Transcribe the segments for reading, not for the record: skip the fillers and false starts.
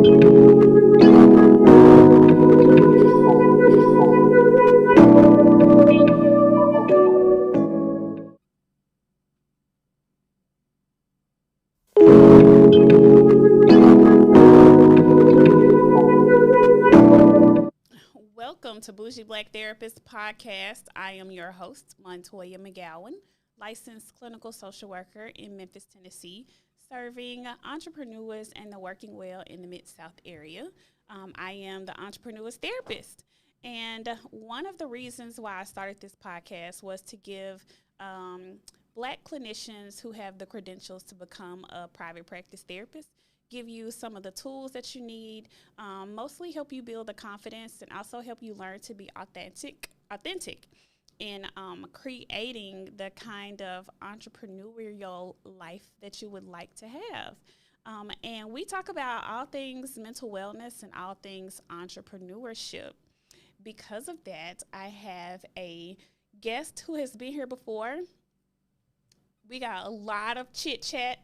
Welcome to Bougie Black Therapist Podcast. I am your host, Montoyia McGowan, licensed clinical social worker in Memphis, Tennessee, serving entrepreneurs and the working well in the Mid-South area. I am the entrepreneur's therapist. And one of the reasons why I started this podcast was to give Black clinicians who have the credentials to become a private practice therapist, give you some of the tools that you need, mostly help you build the confidence and also help you learn to be authentic in creating the kind of entrepreneurial life that you would like to have. And we talk about all things mental wellness and all things entrepreneurship. Because of that, I have a guest who has been here before. We got a lot of chit-chat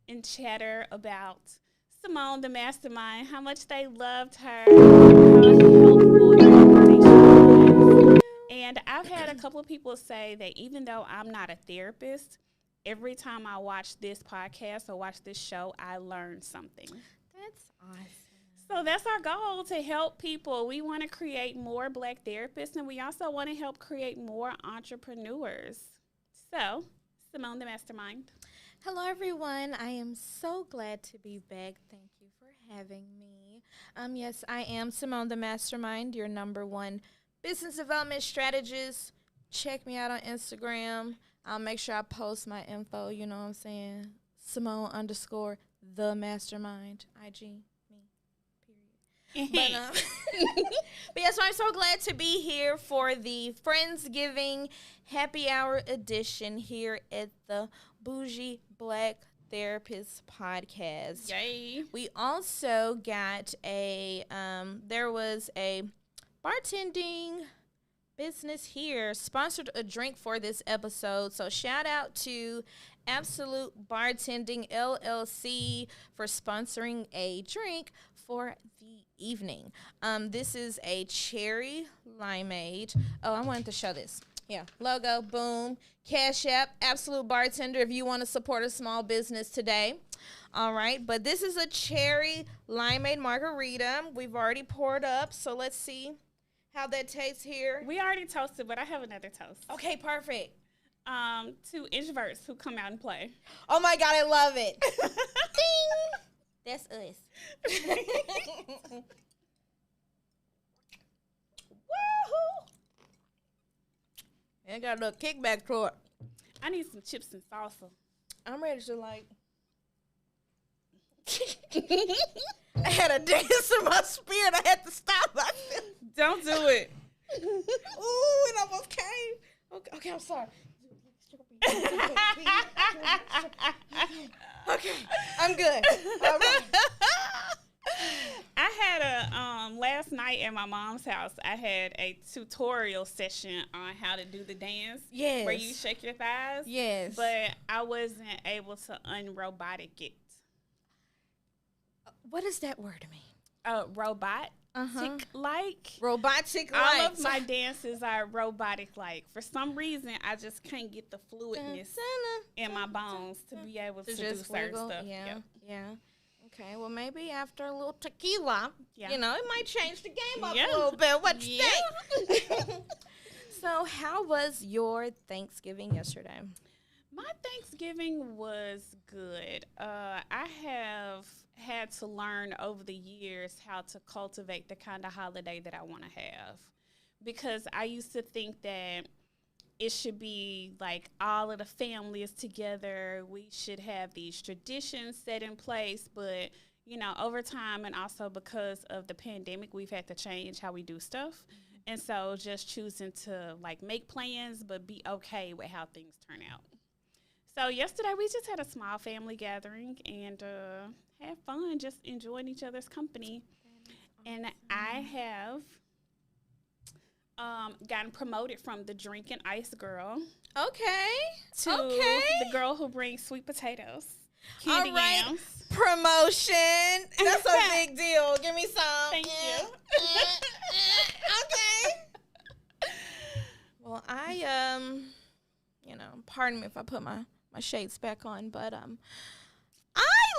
and chatter about Simone the Mastermind, how much they loved her, how helpful your information was. And I've had a couple of people say that even though I'm not a therapist, every time I watch this podcast or watch this show, I learn something. That's awesome. So that's our goal, to help people. We want to create more Black therapists, and we also want to help create more entrepreneurs. So, Simone the Mastermind. Hello, everyone. I am so glad to be back. Thank you for having me. Yes, I am Simone the Mastermind, your number one business development strategist. Check me out on Instagram. I'll make sure I post my info, you know what I'm saying? Simone_the Mastermind, IG, me, period. But yes, I'm so glad to be here for the Friendsgiving Happy Hour edition here at the Bougie Black Therapist Podcast. Yay. We also got there was a bartending business here sponsored a drink for this episode. So shout out to Absolute Bartending LLC for sponsoring a drink for the evening. This is a cherry limeade. Oh, I wanted to show this. Yeah, logo, boom, Cash App, Absolute Bartender if you want to support a small business today. All right, but this is a cherry limeade margarita. We've already poured up, so let's see how that tastes here. We already toasted, but I have another toast. Okay, perfect. To introverts who come out and play. Oh, my God, I love it. Ding! That's us. Woohoo! I got a little kickback to it. I need some chips and salsa. I'm ready to I had a dance in my spirit. I had to stop. Don't do it. Ooh, it almost came. Okay, I'm sorry. Okay, I'm good. All right. I had last night at my mom's house, I had a tutorial session on how to do the dance. Yes. Where you shake your thighs. Yes. But I wasn't able to unrobotic it. What does that word mean? Robot. Tick-like. Robotic-like. All of my dances are robotic-like. For some reason, I just can't get the fluidness in my bones to be able to do certain stuff. Yeah. Okay, well, maybe after a little tequila, you know, it might change the game up a little bit. What you think? So how was your Thanksgiving yesterday? My Thanksgiving was good. I have had to learn over the years how to cultivate the kind of holiday that I want to have. Because I used to think that it should be like all of the family is together. We should have these traditions set in place. But, you know, over time and also because of the pandemic, we've had to change how we do stuff. Mm-hmm. And so just choosing to, like, make plans but be okay with how things turn out. So yesterday we just had a small family gathering and had fun, just enjoying each other's company. And I have gotten promoted from the drink and ice girl. Okay. To the girl who brings sweet potatoes. Candy All right. yams. Promotion. That's a big deal. Give me some. Thank you. Okay. Well, pardon me if I put my shades back on, but I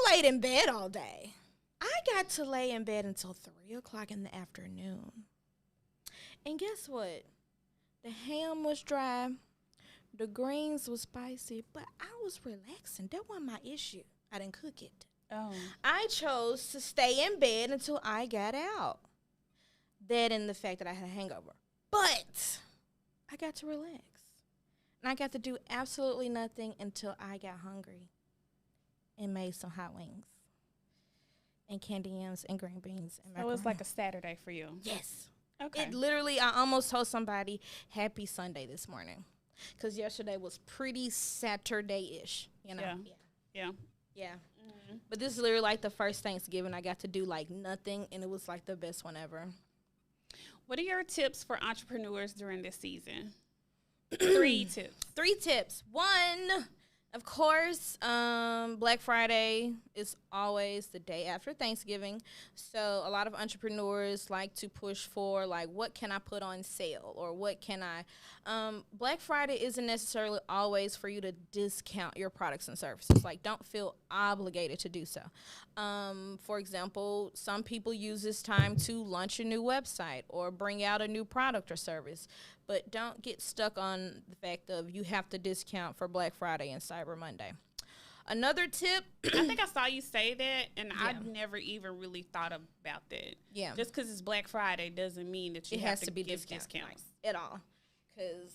laid in bed all day. I got to lay in bed until 3 o'clock in the afternoon. And guess what? The ham was dry. The greens was spicy, but I was relaxing. That wasn't my issue. I didn't cook it. Oh. I chose to stay in bed until I got out. That and the fact that I had a hangover. But I got to relax. And I got to do absolutely nothing until I got hungry and made some hot wings and candy yams and green beans. And So it was like a Saturday for you. Yes. Okay. It literally, I almost told somebody happy Sunday this morning. Because yesterday was pretty Saturday-ish, you know? Yeah. Yeah. Mm-hmm. But this is literally like the first Thanksgiving I got to do like nothing, and it was like the best one ever. What are your tips for entrepreneurs during this season? 3 tips. 3 tips. 1, of course, Black Friday is always the day after Thanksgiving. So a lot of entrepreneurs like to push for, like, what can I put on sale or what can I Black Friday isn't necessarily always for you to discount your products and services. Like, don't feel obligated to do so. For example, some people use this time to launch a new website or bring out a new product or service. But don't get stuck on the fact of you have to discount for Black Friday and Cyber Monday. Another tip. I think I saw you say that, and I never even really thought about that. Yeah. Just because it's Black Friday doesn't mean that you have to be give discounts. At all. Because,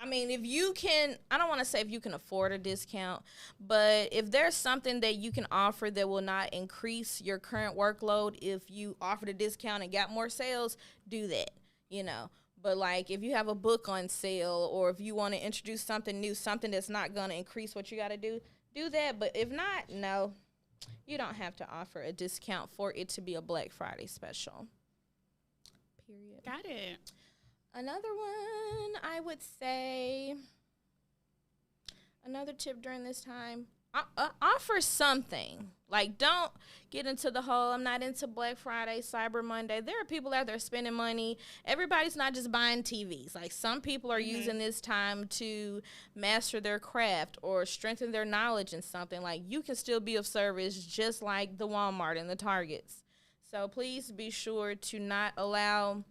I mean, if you can, I don't want to say if you can afford a discount, but if there's something that you can offer that will not increase your current workload, if you offered a discount and got more sales, do that, you know. But, like, if you have a book on sale or if you want to introduce something new, something that's not going to increase what you got to do that. But if not, no, you don't have to offer a discount for it to be a Black Friday special. Period. Got it. Another one, I would say, another tip during this time, offer something. Like, don't get into the whole, I'm not into Black Friday, Cyber Monday. There are people out there spending money. Everybody's not just buying TVs. Like, some people are using this time to master their craft or strengthen their knowledge in something. Like, you can still be of service just like the Walmart and the Targets. So please be sure to not allow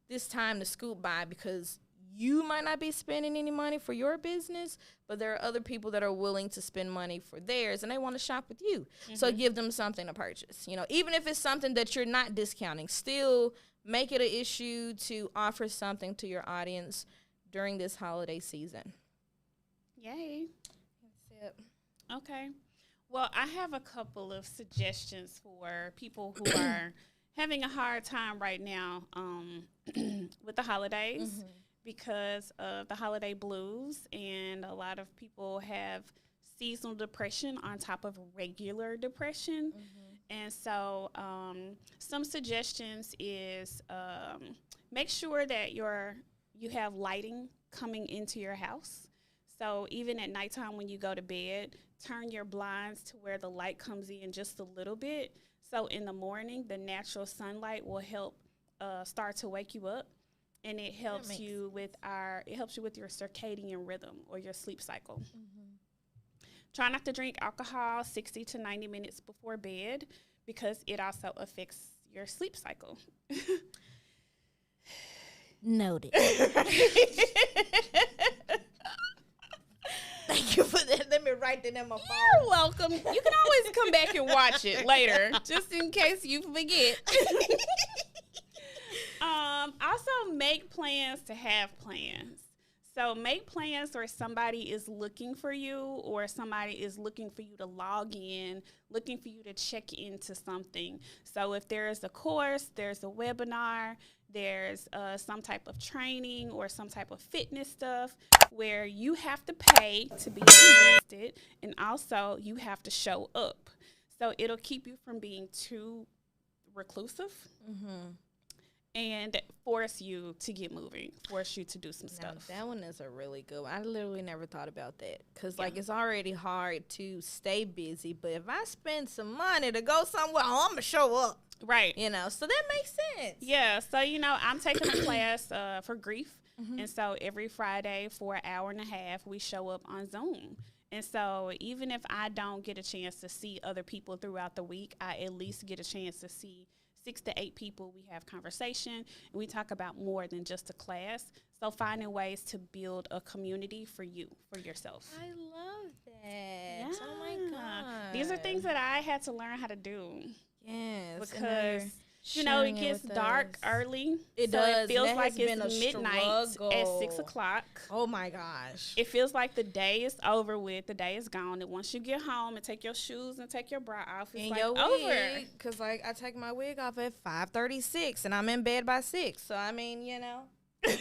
this time to scoot by, because you might not be spending any money for your business, but there are other people that are willing to spend money for theirs, and they want to shop with you. So give them something to purchase. You know, even if it's something that you're not discounting, still make it an issue to offer something to your audience during this holiday season. Yay. That's it. Okay. Well, I have a couple of suggestions for people who are having a hard time right now with the holidays. Because of the holiday blues, and a lot of people have seasonal depression on top of regular depression. And so some suggestions is make sure that you have lighting coming into your house. So even at nighttime when you go to bed, turn your blinds to where the light comes in just a little bit. So in the morning, the natural sunlight will help start to wake you up. And it helps you with your circadian rhythm or your sleep cycle. Try not to drink alcohol 60 to 90 minutes before bed, because it also affects your sleep cycle. Noted. Thank you for that. Let me write that in my phone. You're welcome. You can always come back and watch it later, just in case you forget. Also, make plans to have plans. So make plans where somebody is looking for you, or somebody is looking for you to log in, looking for you to check into something. So if there's a course, there's a webinar, there's some type of training or some type of fitness stuff where you have to pay to be invested, and also you have to show up. So it'll keep you from being too reclusive. and force you to get moving, force you to do some Now, stuff. that one is a really good one. I literally never thought about that because, like, it's already hard to stay busy. But if I spend some money to go somewhere, I'm going to show up. Right. You know, so that makes sense. Yeah. So, I'm taking a class for grief. And so every Friday for an hour and a half, we show up on Zoom. And so even if I don't get a chance to see other people throughout the week, I at least get a chance to see 6 to 8 people. We have conversation, and we talk about more than just a class. So finding ways to build a community for you, for yourself. I love that. Yeah. Oh, my God. These are things that I had to learn how to do. Yes. Because it gets dark early. It so does. It feels that like it's been midnight struggle. at 6 o'clock. Oh, my gosh. It feels like the day is over with. The day is gone. And once you get home and take your shoes and take your bra off, it's and like your over. Because, like, I take my wig off at 5:36, and I'm in bed by 6. So, I mean, Right.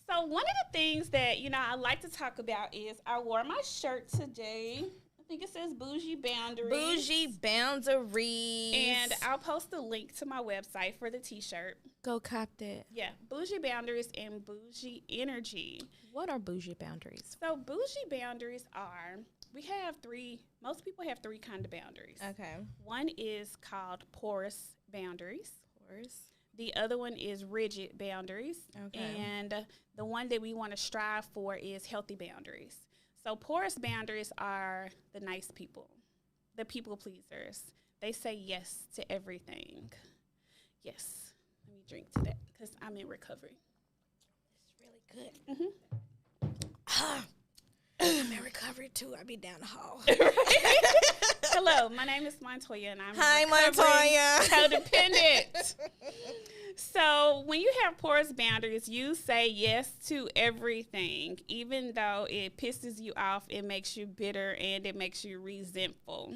So one of the things that, I like to talk about is I wore my shirt today. I think it says Bougie Boundaries. Bougie Boundaries. And I'll post a link to my website for the t-shirt. Go cop that. Yeah, Bougie Boundaries and Bougie Energy. What are Bougie Boundaries? So Bougie Boundaries are, most people have 3 kinds of boundaries. Okay. One is called porous boundaries. Porous. The other one is rigid boundaries. Okay. And the one that we want to strive for is healthy boundaries. So porous boundaries are the nice people, the people pleasers. They say yes to everything. Yes. Let me drink to that because I'm in recovery. It's really good. I'm in recovery too. I be down the hall. Hello, my name is Montoyia, and I'm Hi, Montoyia. Codependent. So when you have porous boundaries, you say yes to everything, even though it pisses you off, it makes you bitter, and it makes you resentful.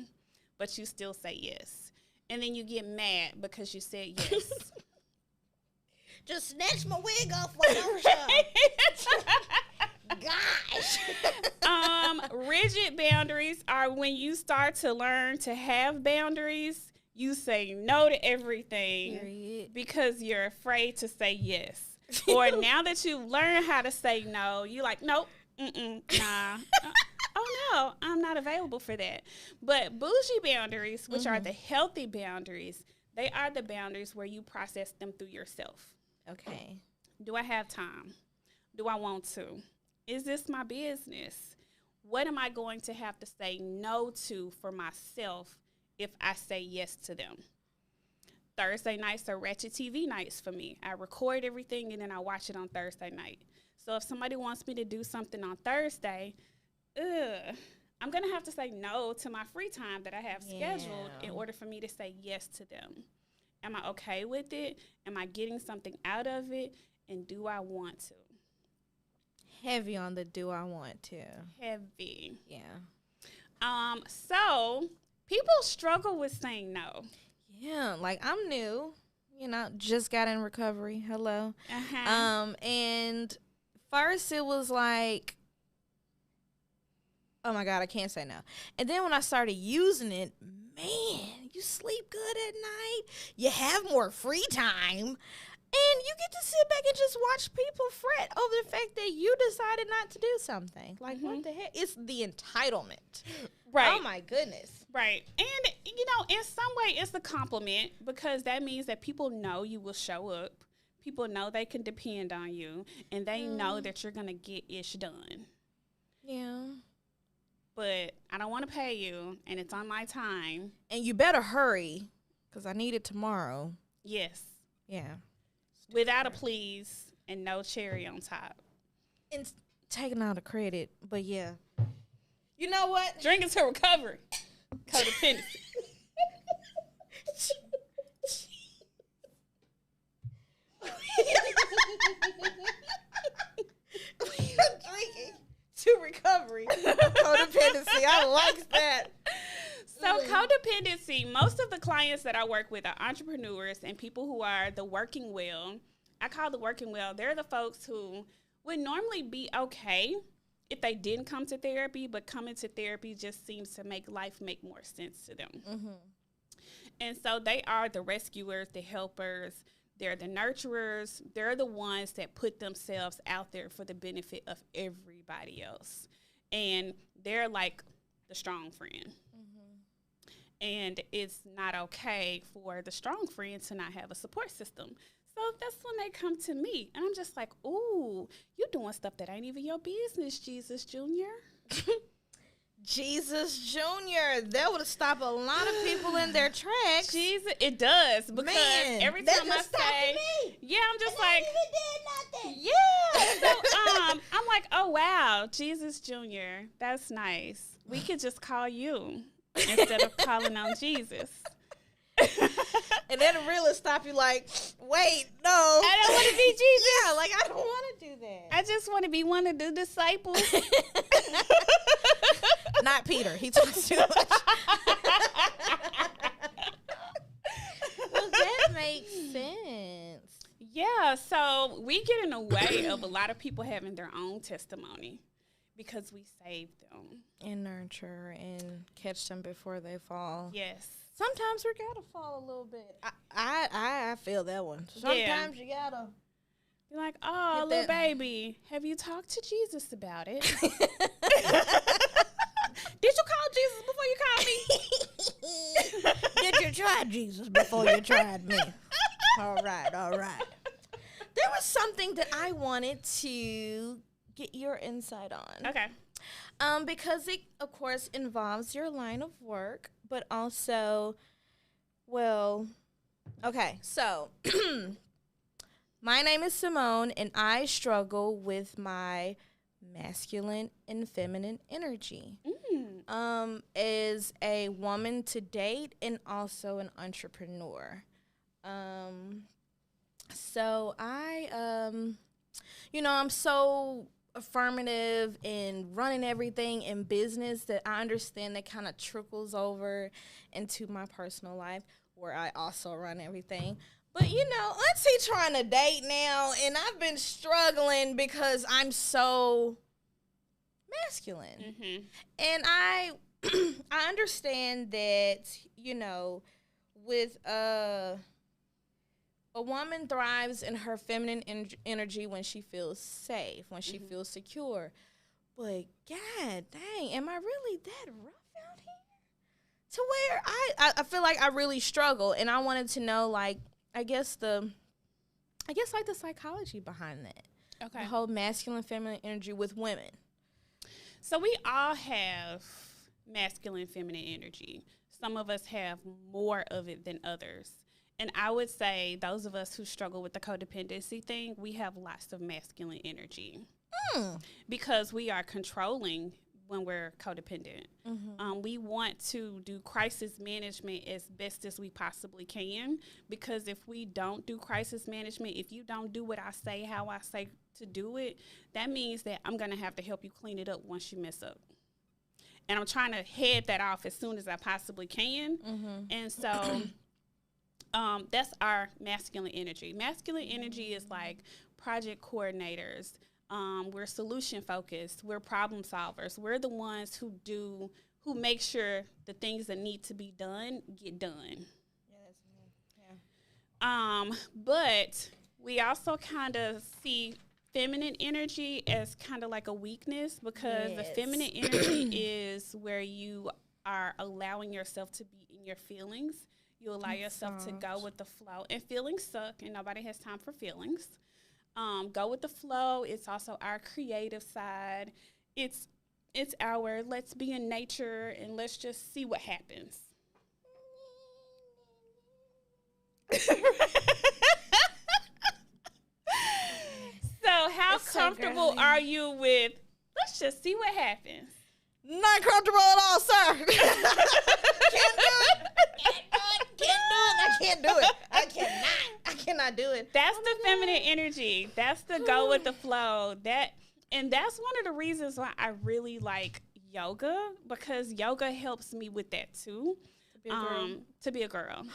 But you still say yes. And then you get mad because you said yes. Just snatch my wig off, why don't you? Gosh. Rigid boundaries are when you start to learn to have boundaries. You say no to everything. Period. Because you're afraid to say yes. Or now that you've learned how to say no, you're like, nope, nah. Oh, no, I'm not available for that. But bougie boundaries, which are the healthy boundaries, they are the boundaries where you process them through yourself. Okay. Do I have time? Do I want to? Is this my business? What am I going to have to say no to for myself if I say yes to them? Thursday nights are ratchet TV nights for me. I record everything and then I watch it on Thursday night. So if somebody wants me to do something on Thursday, I'm going to have to say no to my free time that I have scheduled in order for me to say yes to them. Am I okay with it? Am I getting something out of it? And do I want to? Heavy on the do I want to. Heavy. Yeah. So people struggle with saying no. Yeah, like I'm new, just got in recovery. Hello. And first it was like, oh my God, I can't say no. And then when I started using it, man, you sleep good at night. You have more free time. And you get to sit back and just watch people fret over the fact that you decided not to do something. Like, what the heck? It's the entitlement. Right. Oh, my goodness. Right. And, in some way, it's a compliment because that means that people know you will show up. People know they can depend on you. And they know that you're going to get ish done. Yeah. But I don't want to pay you, and it's on my time. And you better hurry because I need it tomorrow. Yes. Yeah. Without a please and no cherry on top. And taking out the credit, but yeah. You know what? Drinking to recovery. Codependency. We are drinking to recovery. Codependency. I like that. So codependency, most of the clients that I work with are entrepreneurs and people who are the working well. I call the working well. They're the folks who would normally be okay if they didn't come to therapy, but coming to therapy just seems to make life make more sense to them. And so they are the rescuers, the helpers, they're the nurturers. They're the ones that put themselves out there for the benefit of everybody else. And they're like the strong friend. And it's not okay for the strong friend to not have a support system. So that's when they come to me. And I'm just like, ooh, you doing stuff that ain't even your business, Jesus Jr. Jesus Jr. That would stop a lot of people in their tracks. Jesus, it does. Because Man, every time I say, me. Yeah, I'm just like, even did nothing. Yeah. So I'm like, oh, wow, Jesus Jr., that's nice. We could just call you instead of calling on Jesus. And then it really stop you like, wait, no. I don't want to be Jesus. Yeah, like I don't want to do that. I just want to be one of the disciples. Not Peter. He talks too much. Well, that makes sense. Yeah, so we get in the way of a lot of people having their own testimony because we saved them. And nurture and catch them before they fall. Yes. Sometimes we gotta fall a little bit. I feel that one. Sometimes you gotta. You're like, oh, little baby, have you talked to Jesus about it? Did you call Jesus before you called me? Did you try Jesus before you tried me? All right. There was something that I wanted to get your insight on. Okay. Because it, of course, involves your line of work, but also, well, okay, so my name is Simone, and I struggle with my masculine and feminine energy. As a woman to date and also an entrepreneur. So I'm so affirmative and running everything in business that I understand that kind of trickles over into my personal life where I also run everything. But, Auntie's trying to date now, and I've been struggling because I'm so masculine. And I understand that, with a woman thrives in her feminine energy when she feels safe, when she feels secure. But God dang, am I really that rough out here? To where I feel like I really struggle, and I wanted to know, like, I guess the psychology behind that. Okay. The whole masculine, feminine energy with women. So we all have masculine, feminine energy. Some of us have more of it than others. And I would say those of us who struggle with the codependency thing, we have lots of masculine energy because we are controlling when we're codependent. We want to do crisis management as best as we possibly can, because if we don't do crisis management, if you don't do what I say, how I say to do it, that means that I'm going to have to help you clean it up once you mess up. And I'm trying to head that off as soon as I possibly can. And so that's our masculine energy. Masculine energy is like project coordinators. We're solution focused. We're problem solvers. We're the ones who make sure the things that need to be done get done. But we also kind of see feminine energy as kind of like a weakness, because the feminine energy is where you are allowing yourself to be in your feelings. You allow yourself to go with the flow. And feelings suck, and nobody has time for feelings. Go with the flow. It's also our creative side. It's our let's be in nature and let's just see what happens. So how comfortable are you with let's just see what happens? Not comfortable at all, sir. Can't do it. I cannot do it. That's the feminine energy. That's the go with the flow. And that's one of the reasons why I really like yoga, because yoga helps me with that too. To be a girl.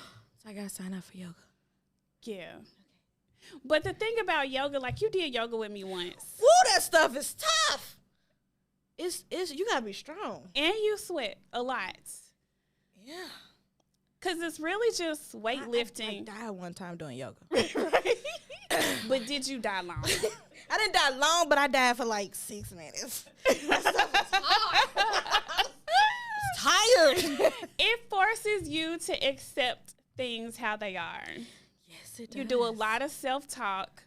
So I gotta sign up for yoga. Yeah. Okay. But the thing about yoga, like you did yoga with me once. Woo, that stuff is tough. It's you gotta be strong. And you sweat a lot. Yeah. Because it's really just weightlifting. I died one time doing yoga. Right? But did you die long? I didn't die long, but I died for like 6 minutes. That stuff was hard. Tired. It forces you to accept things how they are. Yes, it does. You do a lot of self-talk.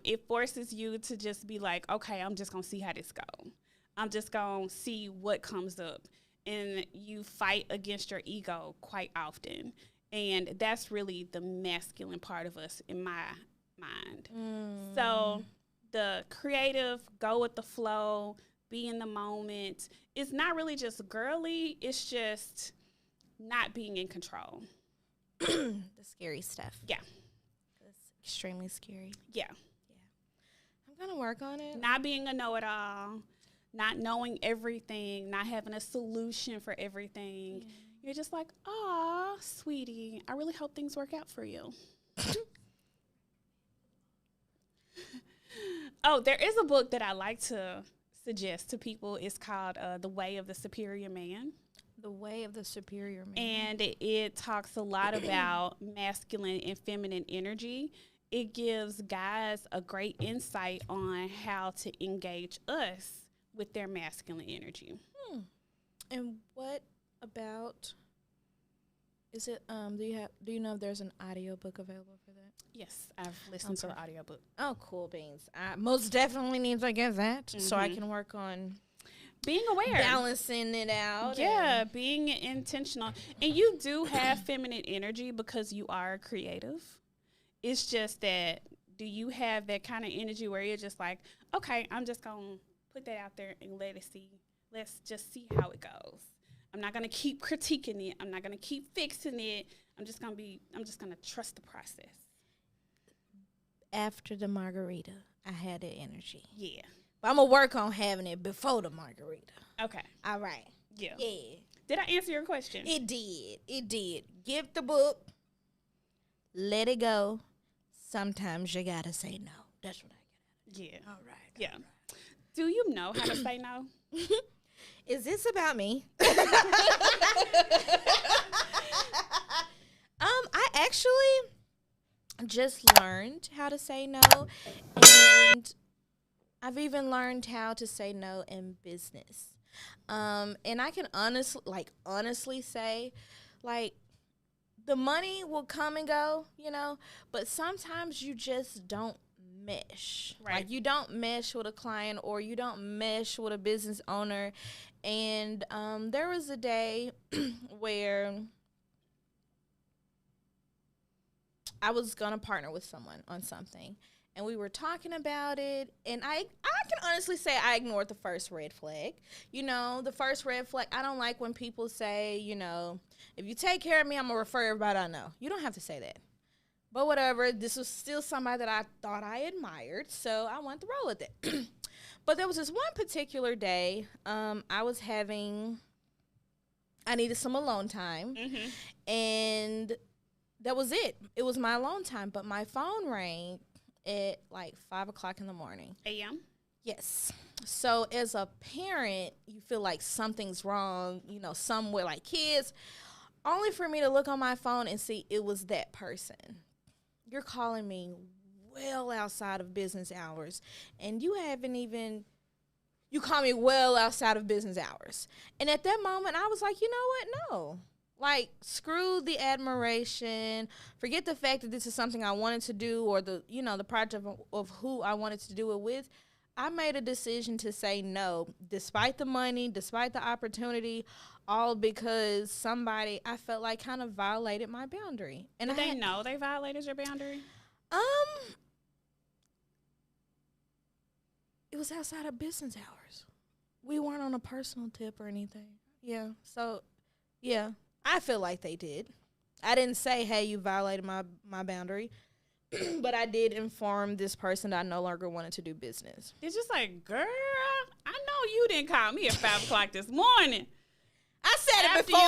It forces you to just be like, okay, I'm just going to see how this goes. I'm just going to see what comes up. And you fight against your ego quite often. And that's really the masculine part of us in my mind. So the creative, go with the flow, be in the moment. It's not really just girly. It's just not being in control. The scary stuff. Yeah. It's extremely scary. Yeah. I'm going to work on it. Not being a know-it-all, not knowing everything, not having a solution for everything. Yeah. You're just like, aw, sweetie, I really hope things work out for you. Oh, there is a book that I like to suggest to people. It's called The Way of the Superior Man. The Way of the Superior Man. And it talks a lot about masculine and feminine energy. It gives guys a great insight on how to engage us with their masculine energy. And what about, is it, do you know if there's an audiobook available for that? Yes, I've listened to the audiobook. Oh, cool beans. I most definitely need to get that so I can work on being aware, balancing it out. Yeah, being intentional. And you do have feminine energy because you are creative. It's just that, do you have that kind of energy where you're just like, okay, I'm just going to put that out there and let it see. Let's just see how it goes. I'm not going to keep critiquing it. I'm not going to keep fixing it. I'm just going to trust the process. After the margarita, I had that energy. Yeah. But I'm going to work on having it before the margarita. Okay. All right. Yeah. Yeah. Did I answer your question? It did. It did. Give the book. Let it go. Sometimes you got to say no. That's what I get. Yeah. All right. Yeah. All right. Do you know how to say no? Is this about me? I actually just learned how to say no, and I've even learned how to say no in business. And I can honestly say, like, the money will come and go, but sometimes you just don't mesh. Right. Like, you don't mesh with a client or you don't mesh with a business owner. And there was a day where I was going to partner with someone on something. And we were talking about it. And I can honestly say I ignored the first red flag. The first red flag, I don't like when people say, if you take care of me, I'm going to refer everybody I know. You don't have to say that. But whatever, this was still somebody that I thought I admired, so I wanted to roll with it. But there was this one particular day, I needed some alone time, and that was it. It was my alone time, but my phone rang at like 5 o'clock in the morning. A.M.? Yes. So as a parent, you feel like something's wrong, somewhere, like kids, only for me to look on my phone and see it was that person. You're calling me well outside of business hours, and you call me well outside of business hours. And at that moment, I was like, you know what? No. Like, screw the admiration. Forget the fact that this is something I wanted to do or the project of who I wanted to do it with. I made a decision to say no, despite the money, despite the opportunity, all because somebody I felt like kind of violated my boundary. And Did they know they violated your boundary? It was outside of business hours. We weren't on a personal tip or anything. Yeah. So, yeah, I feel like they did. I didn't say, hey, you violated my boundary. But I did inform this person that I no longer wanted to do business. It's just like, girl, I know you didn't call me at 5 o'clock this morning. I said it before.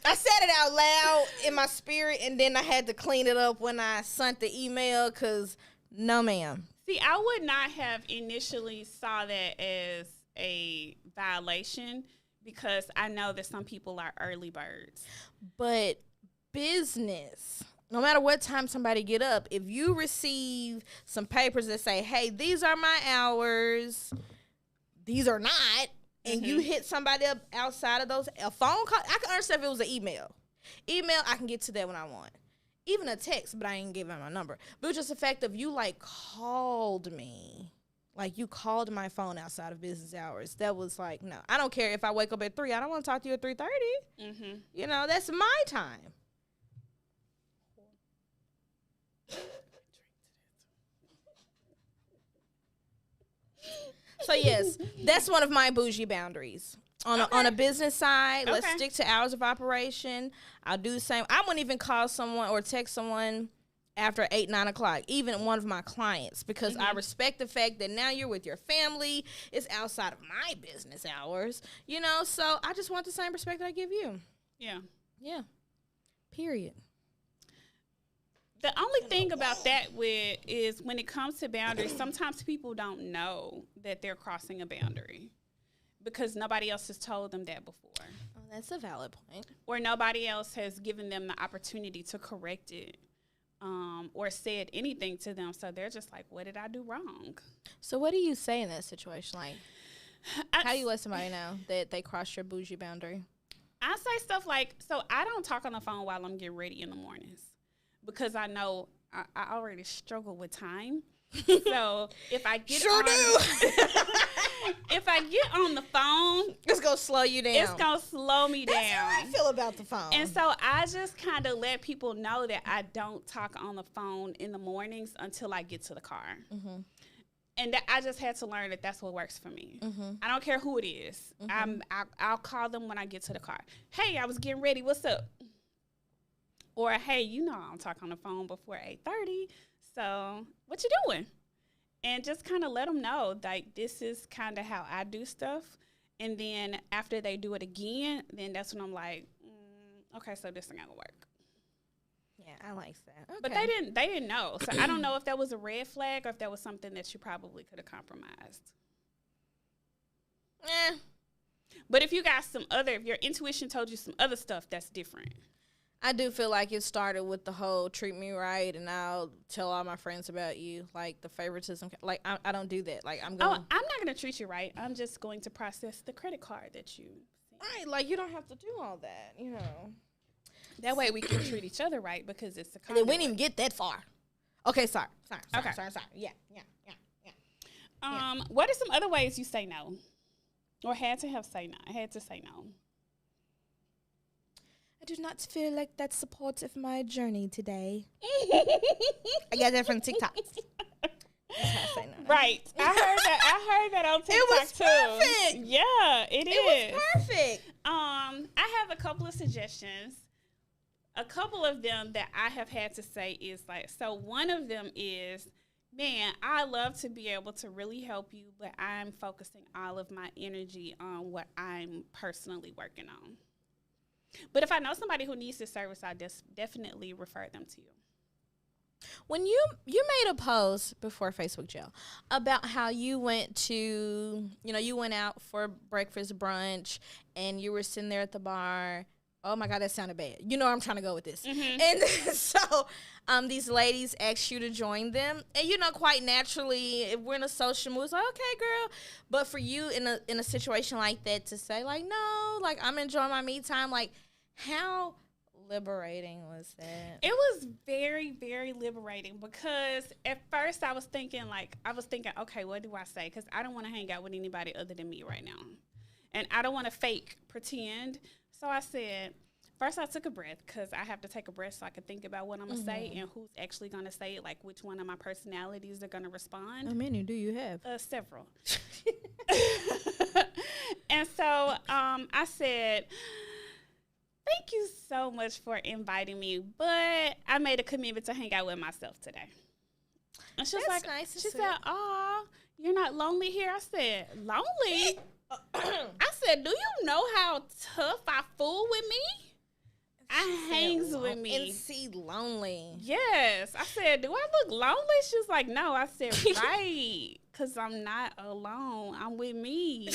I said it out loud in my spirit, and then I had to clean it up when I sent the email because, no, ma'am. See, I would not have initially saw that as a violation because I know that some people are early birds. But business, no matter what time somebody get up, if you receive some papers that say, hey, these are my hours, these are not, and you hit somebody up outside of those, a phone call, I can understand if it was an email. Email, I can get to that when I want. Even a text, but I ain't giving my number. But it's just the fact of you, like, called me. Like, you called my phone outside of business hours. That was like, no. I don't care if I wake up at 3. I don't want to talk to you at 3:30. You know, that's my time. So, yes, that's one of my bougie boundaries. On a business side, let's stick to hours of operation. I'll do the same. I wouldn't even call someone or text someone after 8, 9 o'clock, even one of my clients, because I respect the fact that now you're with your family. It's outside of my business hours, you know, so I just want the same respect that I give you. Yeah. Yeah. Period. The only thing about that is when it comes to boundaries, sometimes people don't know that they're crossing a boundary because nobody else has told them that before. Oh, that's a valid point. Or nobody else has given them the opportunity to correct it. Or said anything to them, so they're just like, what did I do wrong? So what do you say in that situation? Like, how do you let somebody know that they crossed your bougie boundary? I say stuff like, so I don't talk on the phone while I'm getting ready in the mornings because I know I already struggle with time. So if I get if I get on the phone, it's gonna slow you down. It's gonna slow me down. That's how I feel about the phone. And so I just kind of let people know that I don't talk on the phone in the mornings until I get to the car. And that I just had to learn that that's what works for me. I don't care who it is. I'll call them when I get to the car. Hey, I was getting ready. What's up? Or hey, you know I don't talk on the phone before 8:30. So what you doing? And just kind of let them know, like, this is kind of how I do stuff. And then after they do it again, then that's when I'm like, okay, so this ain't gonna work. Yeah, I like that. Okay. But they didn't know. So I don't know if that was a red flag or if that was something that you probably could have compromised. But if you got if your intuition told you some other stuff, that's different. I do feel like it started with the whole treat me right, and I'll tell all my friends about you, like the favoritism. Like, I don't do that. Like, I'm not going to treat you right. I'm just going to process the credit card that you sent. Right, like, you don't have to do all that, you know. That way we can treat each other right because it's a conduit. And we didn't even get that far. Okay, sorry. Yeah. What are some other ways you say no? Or had to say no? I do not feel like that's support of my journey today. I got that from TikTok. Right. I heard that on TikTok. It was perfect. Yeah, it is. It was perfect. I have a couple of suggestions. A couple of them that I have had to say is like, so one of them is, man, I love to be able to really help you, but I'm focusing all of my energy on what I'm personally working on. But if I know somebody who needs this service, I definitely refer them to you. When you made a post before Facebook jail about how you went to, you went out for breakfast, brunch, and you were sitting there at the bar. Oh, my God, that sounded bad. You know where I'm trying to go with this. And so these ladies asked you to join them. And, quite naturally, if we're in a social mood, it's like, okay, girl. But for you in a situation like that to say, like, no, like, I'm enjoying my me time, like, how liberating was that? It was very, very liberating because at first I was thinking, okay, what do I say? Because I don't want to hang out with anybody other than me right now. And I don't want to pretend. So I said, first I took a breath because I have to take a breath so I can think about what I'm going to say and who's actually going to say it, like which one of my personalities are going to respond. How many do you have? Several. And so I said, thank you so much for inviting me, but I made a commitment to hang out with myself today. And she was like, nice. She said, aw, you're not lonely here? I said, lonely? I said, do you know how tough I fool with me? I hangs with me. And see, lonely. Yes. I said, do I look lonely? She was like, no. I said, right, because I'm not alone. I'm with me.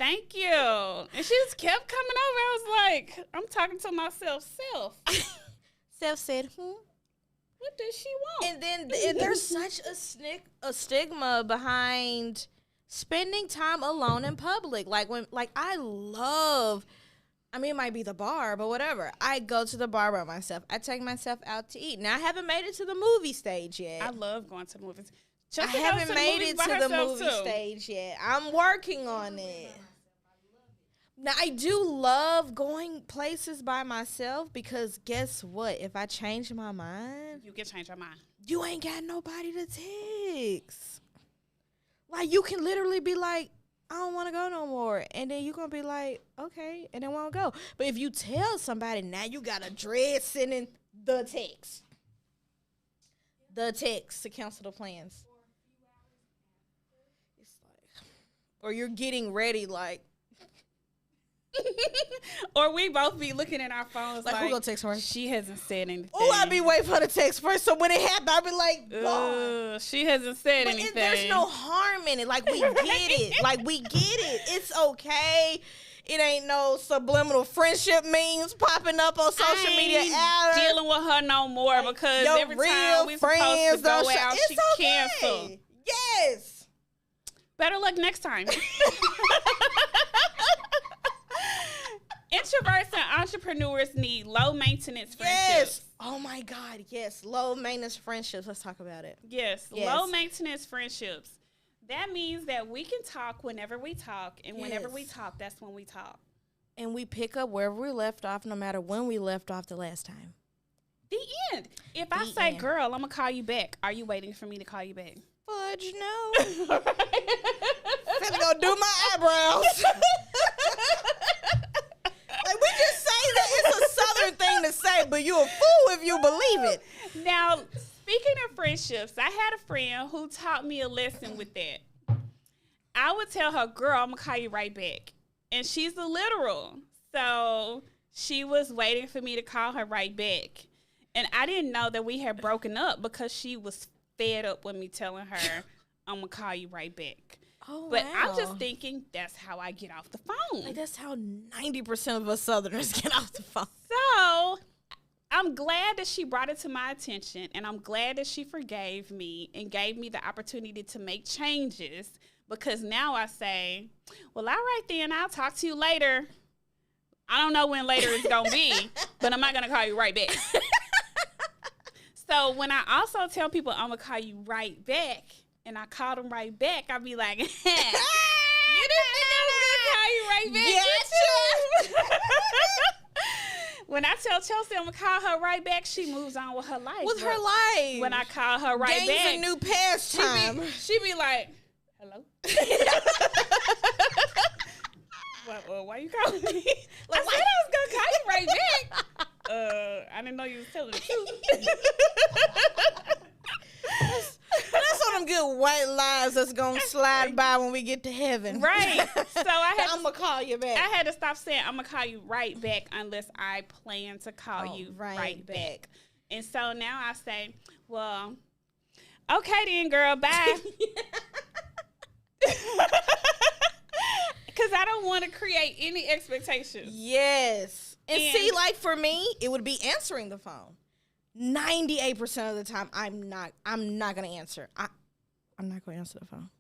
Thank you. And she just kept coming over. I was like, I'm talking to myself. Self said, What does she want? And then there's such a stigma behind spending time alone in public. It might be the bar, but whatever. I go to the bar by myself. I take myself out to eat. Now, I haven't made it to the movie stage yet. I love going to the movies. I haven't made it to the movie stage yet. I'm working on it. Now, I do love going places by myself because guess what? If I change my mind, you can change your mind. You ain't got nobody to text. Like, you can literally be like, I don't want to go no more. And then you're going to be like, okay, and then won't go. But if you tell somebody, now you got to dread sending the text. The text to cancel the plans. It's like, or you're getting ready, like. Or we both be looking at our phones like, who gonna text her? She hasn't said anything. Oh, I be waiting for the text first. So when it happened, I be like, she hasn't said anything. There's no harm in it. Like, we get it. Like, we get it. It's okay. It ain't no subliminal friendship memes popping up on social media. Dealing with her no more because every time we supposed to go out, she canceled. Yes. Better luck next time. Introverts and entrepreneurs need low-maintenance friendships. Yes. Oh, my God. Yes. Low-maintenance friendships. Let's talk about it. Yes. Low-maintenance friendships. That means that we can talk whenever we talk, and whenever we talk, that's when we talk. And we pick up wherever we left off, no matter when we left off the last time. The end. If I say, girl, I'm going to call you back, are you waiting for me to call you back? Fudge, no. Finna go do my eyebrows. Like, we just say that it's a Southern thing to say, but you a fool if you believe it. Now, speaking of friendships, I had a friend who taught me a lesson with that. I would tell her, girl, I'm going to call you right back. And she's a literal. So she was waiting for me to call her right back. And I didn't know that we had broken up because she was fed up with me telling her, I'm going to call you right back. Oh, but wow. I'm just thinking that's how I get off the phone. Like, that's how 90% of us Southerners get off the phone. So I'm glad that she brought it to my attention, and I'm glad that she forgave me and gave me the opportunity to make changes, because now I say, well, all right then, I'll talk to you later. I don't know when later it's going to be, but I'm not going to call you right back. So when I also tell people I'm going to call you right back, and I call them right back, I'll be like, you didn't think I was going to call you right back? Yes. When I tell Chelsea I'm going to call her right back, she moves on with her life. With her life. When I call her right back. Gains a new pastime. She be like, hello? Why you calling me? Like, I said I was going to call you right back. I didn't know you was telling the truth. That's one of them good white lies that's going to slide by when we get to heaven. Right. So I'm going to call you back. I had to stop saying I'm going to call you right back unless I plan to call you right back. And so now I say, well, okay then, girl, bye. Because I don't want to create any expectations. Yes. And see, like for me, it would be answering the phone. 98% of the time, I'm not going to answer. I'm not going to answer the phone.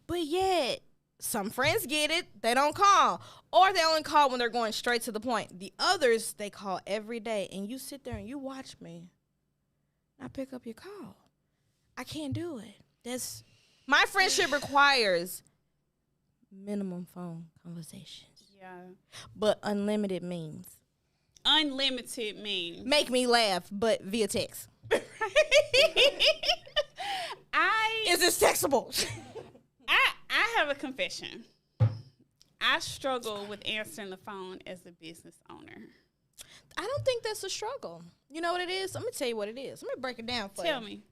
But yet, some friends get it. They don't call. Or they only call when they're going straight to the point. The others, they call every day. And you sit there and you watch me. I pick up your call. I can't do it. My friendship requires minimum phone conversations. Yeah. But unlimited memes. Unlimited memes. Make me laugh, but via text. Is this textable? I have a confession. I struggle with answering the phone as a business owner. I don't think that's a struggle. You know what it is? Let me tell you what it is. Let me break it down for you. Tell me.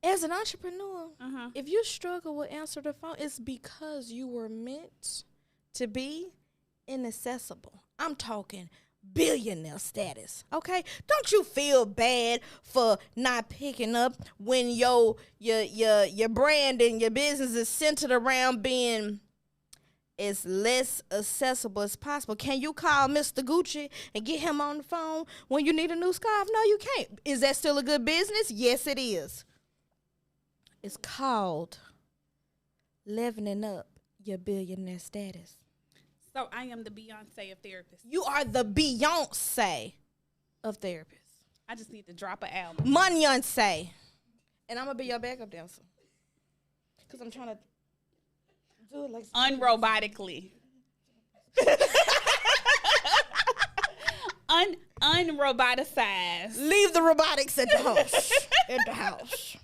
As an entrepreneur, if you struggle with answering the phone, it's because you were meant to be inaccessible. I'm talking billionaire status, okay? Don't you feel bad for not picking up when your brand and your business is centered around being as less accessible as possible. Can you call Mr. Gucci and get him on the phone when you need a new scarf? No, you can't. Is that still a good business? Yes, it is. It's called leveling up your billionaire status. So I am the Beyonce of therapists. You are the Beyonce of therapists. I just need to drop an album. Montoyia. And I'm going to be your backup dancer. Because I'm trying to do it like unrobotically. Unroboticized. Leave the robotics at the house. At the house.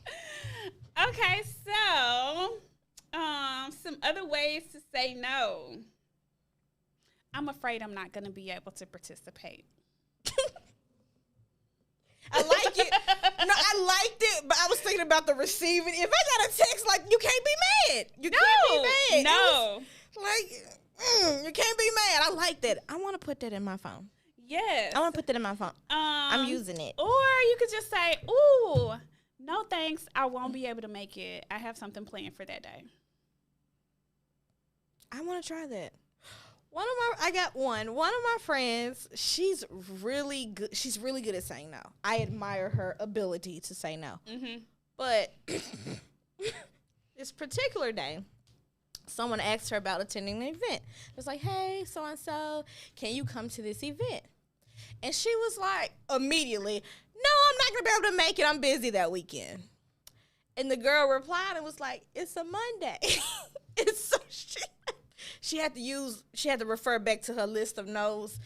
Okay, so some other ways to say no. I'm afraid I'm not going to be able to participate. I like it. No, I liked it, but I was thinking about the receiving. If I got a text, like, you can't be mad. You can't be mad. No. You can't be mad. I like that. I want to put that in my phone. Yes. I want to put that in my phone. I'm using it. Or you could just say, ooh, no thanks. I won't be able to make it. I have something planned for that day. I want to try that. I got one of my friends, she's really good. She's really good at saying no. I admire her ability to say no. Mm-hmm. But this particular day, someone asked her about attending an event. It was like, hey, so-and-so, can you come to this event? And she was like, immediately, no, I'm not going to be able to make it. I'm busy that weekend. And the girl replied and was like, it's a Monday. It's so shit. She had to refer back to her list of no's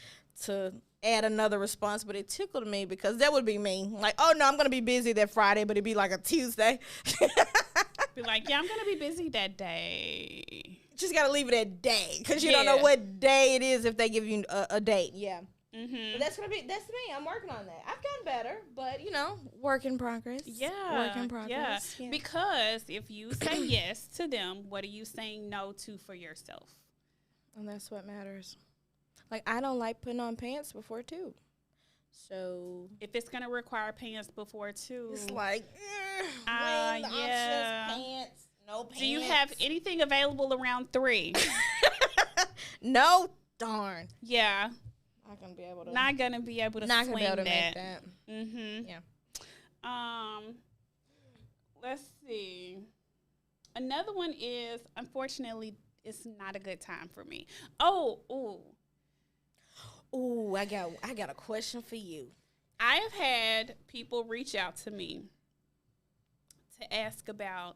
to add another response, but it tickled me because that would be me. Like, oh, no, I'm going to be busy that Friday, but it'd be like a Tuesday. Be like, yeah, I'm going to be busy that day. Just got to leave it at day because you don't know what day it is if they give you a date. Yeah. Mm-hmm. But that's me. I'm working on that. I've gotten better, but, work in progress. Yeah. Work in progress. Yeah. Because if you say yes to them, what are you saying no to for yourself? And that's what matters. Like, I don't like putting on pants before 2. So if it's going to require pants before 2. It's like, yeah. Pants, no pants. Do you have anything available around 3? No, darn. Yeah. Not gonna be able to swing make that. Mm-hmm. Yeah. Let's see. Another one is, unfortunately, it's not a good time for me. Oh, I got a question for you. I have had people reach out to me to ask about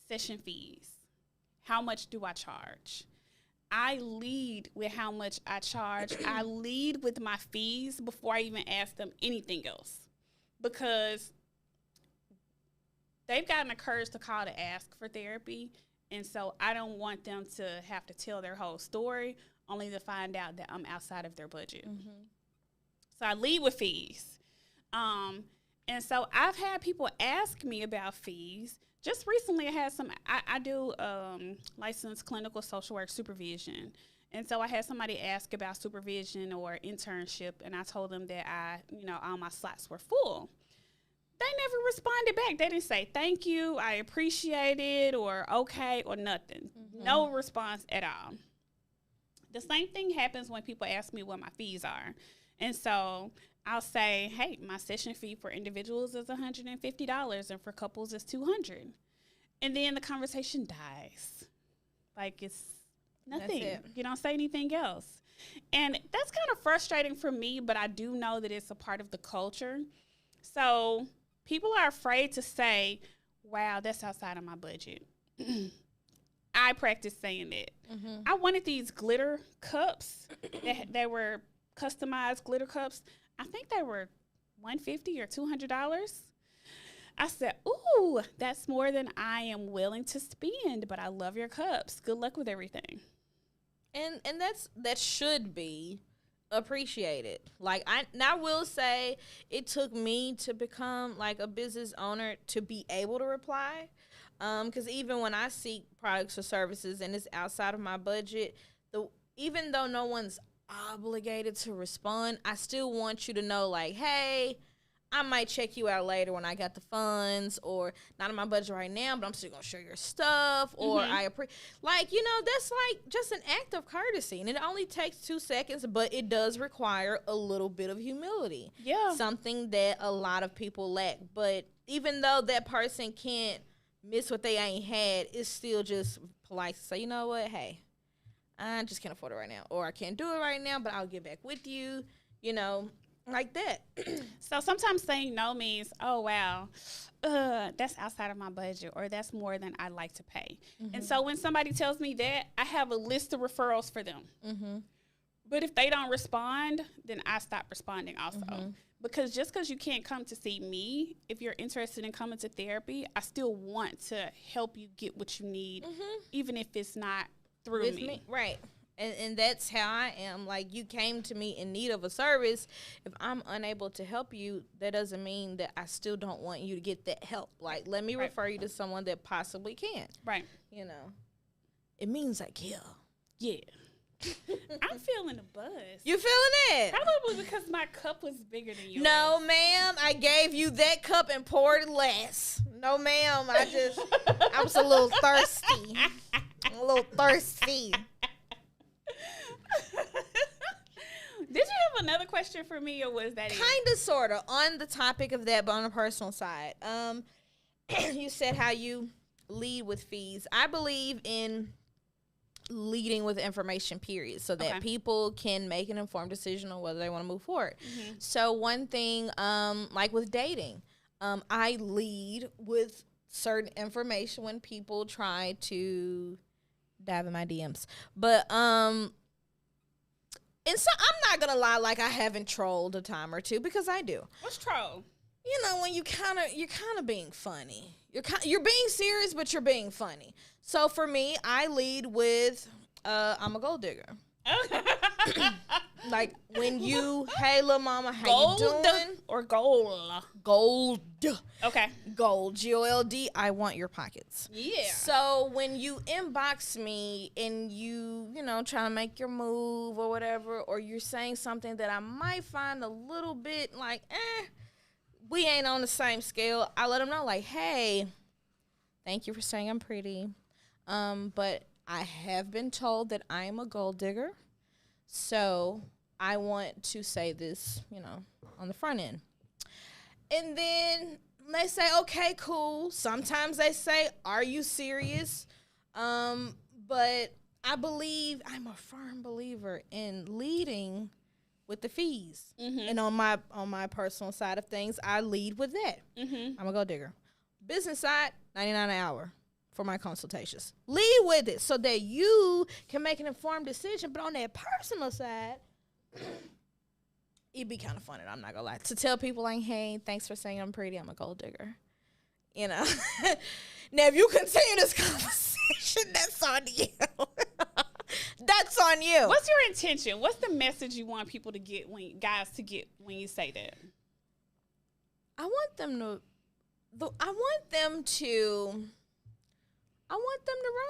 session fees. How much do I charge? I lead with how much I charge. I lead with my fees before I even ask them anything else, because they've gotten the courage to call to ask for therapy, and so I don't want them to have to tell their whole story only to find out that I'm outside of their budget. Mm-hmm. So I lead with fees. And so I've had people ask me about fees. Just recently, I do licensed clinical social work supervision. And so I had somebody ask about supervision or internship, and I told them that all my slots were full. They never responded back. They didn't say, thank you, I appreciate it, or okay, or nothing. Mm-hmm. No response at all. The same thing happens when people ask me what my fees are. And so I'll say, hey, my session fee for individuals is $150 and for couples is $200. And then the conversation dies. Like, it's nothing. You don't say anything else. And that's kind of frustrating for me, but I do know that it's a part of the culture. So people are afraid to say, wow, that's outside of my budget. I practice saying that. Mm-hmm. I wanted these glitter cups that were customized glitter cups. I think they were $150 or $200. I said, ooh, that's more than I am willing to spend, but I love your cups. Good luck with everything. And that should be appreciated. Like, I will say it took me to become like a business owner to be able to reply. Because even when I seek products or services and it's outside of my budget, even though no one's obligated to respond, I still want you to know, like, hey, I might check you out later when I got the funds, or not in my budget right now, but I'm still going to share your stuff, or like, you know, that's like just an act of courtesy, and it only takes 2 seconds, but it does require a little bit of humility. Yeah. Something that a lot of people lack, but even though that person can't miss what they ain't had, it's still just polite to say, you know what, hey, I just can't afford it right now, or I can't do it right now, but I'll get back with you, you know, like that. So sometimes saying no means, oh, wow, that's outside of my budget, or that's more than I like to pay. And so when somebody tells me that, I have a list of referrals for them. But if they don't respond, then I stop responding also. Because just because you can't come to see me, if you're interested in coming to therapy, I still want to help you get what you need, even if it's not through me. Right. And that's how I am. Like, you came to me in need of a service. If I'm unable to help you, that doesn't mean that I still don't want you to get that help. Like, let me refer you to someone that possibly can. Right. You know, it means I care. Yeah. I'm feeling a buzz. You feeling it? Probably because my cup was bigger than yours. No, ma'am. I gave you that cup and poured less. No, ma'am. I was a little thirsty. A little thirsty. Did you have another question for me, or was that kind of, sort of, on the topic of that, but on a personal side? You said how you lead with fees. I believe in leading with information, period, so that people can make an informed decision on whether they want to move forward. So one thing, like with dating, I lead with certain information when people try to dive in my DMs. But and so I'm not gonna lie, like, I haven't trolled a time or two, because I do. What's troll? You know, when you're kind of being funny. You're being serious, but you're being funny. So for me, I lead with I'm a gold digger. Like, when you, hey, little mama, how gold you doing? Or gold? Gold. Okay. Gold. GOLD. I want your pockets. Yeah. So when you inbox me and you know, trying to make your move or whatever, or you're saying something that I might find a little bit like, we ain't on the same scale, I let them know, like, hey, thank you for saying I'm pretty. But I have been told that I am a gold digger. So I want to say this, you know, on the front end. And then they say, okay, cool. Sometimes they say, are you serious? But I'm a firm believer in leading with the fees. And on my personal side of things, I lead with that. I'm a gold digger. Business side, $99 an hour for my consultations. Lead with it so that you can make an informed decision. But on that personal side, it'd be kind of funny, I'm not gonna lie, to tell people, like, hey, thanks for saying I'm pretty, I'm a gold digger. You know. Now, if you continue this conversation, that's on you. That's on you. What's your intention? What's the message you want people to get, guys to get when you say that? I want them to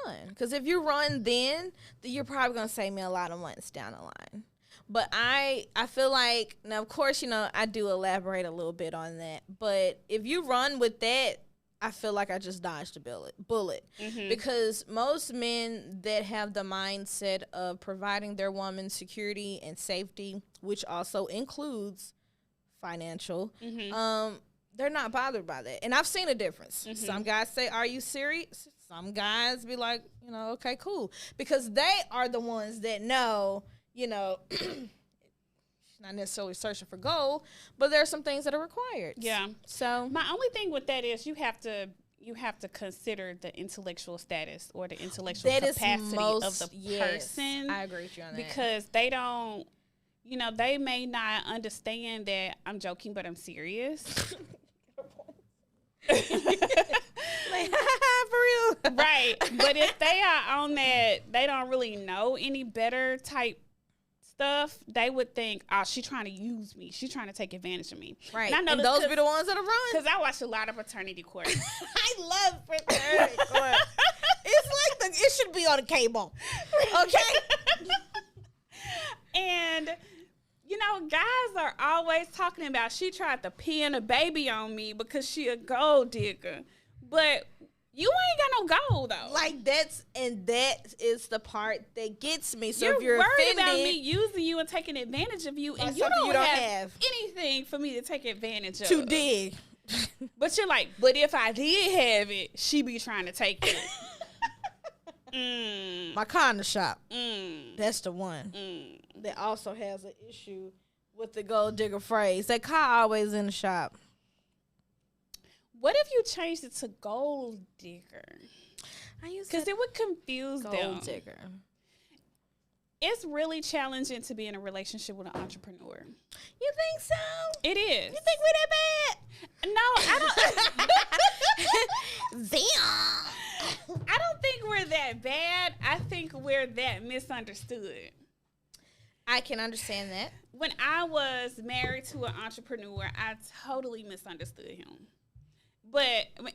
run. Because if you run then you're probably going to save me a lot of months down the line. But I feel like, now, of course, you know, I do elaborate a little bit on that. But if you run with that, I feel like I just dodged a bullet. Because most men that have the mindset of providing their woman security and safety, which also includes financial, they're not bothered by that. And I've seen a difference. Some guys say, are you serious? Some guys be like, you know, okay, cool. Because they are the ones that know, you know, she's not necessarily searching for gold, but there are some things that are required. Yeah. So my only thing with that is you have to consider the intellectual status or the intellectual capacity of the person. I agree with you on that. Because they don't, you know, they may not understand that I'm joking, but I'm serious. Like, for real. Right. But if they are on that, they don't really know any better type stuff, they would think, oh, she's trying to use me. She's trying to take advantage of me. Right. And those be the ones that run. Because I watch a lot of fraternity court. I love fraternity court. It's like it should be on a cable. Okay? And, you know, guys are always talking about she tried to pin a baby on me because she a gold digger. But you ain't got no gold, though. Like, that is the part that gets me. So you're if you're worried offended about me using you and taking advantage of you, and you don't have anything for me to take advantage of. To dig. But you're like, but if I did have it, she be trying to take it. My corner shop. That's the one that also has an issue with the gold digger phrase. That car always in the shop. What if you changed it to gold digger? Because it would confuse them. Gold digger. It's really challenging to be in a relationship with an entrepreneur. You think so? It is. You think we're that bad? No, I don't. Damn. I don't think we're that bad. I think we're that misunderstood. I can understand that. When I was married to an entrepreneur, I totally misunderstood him.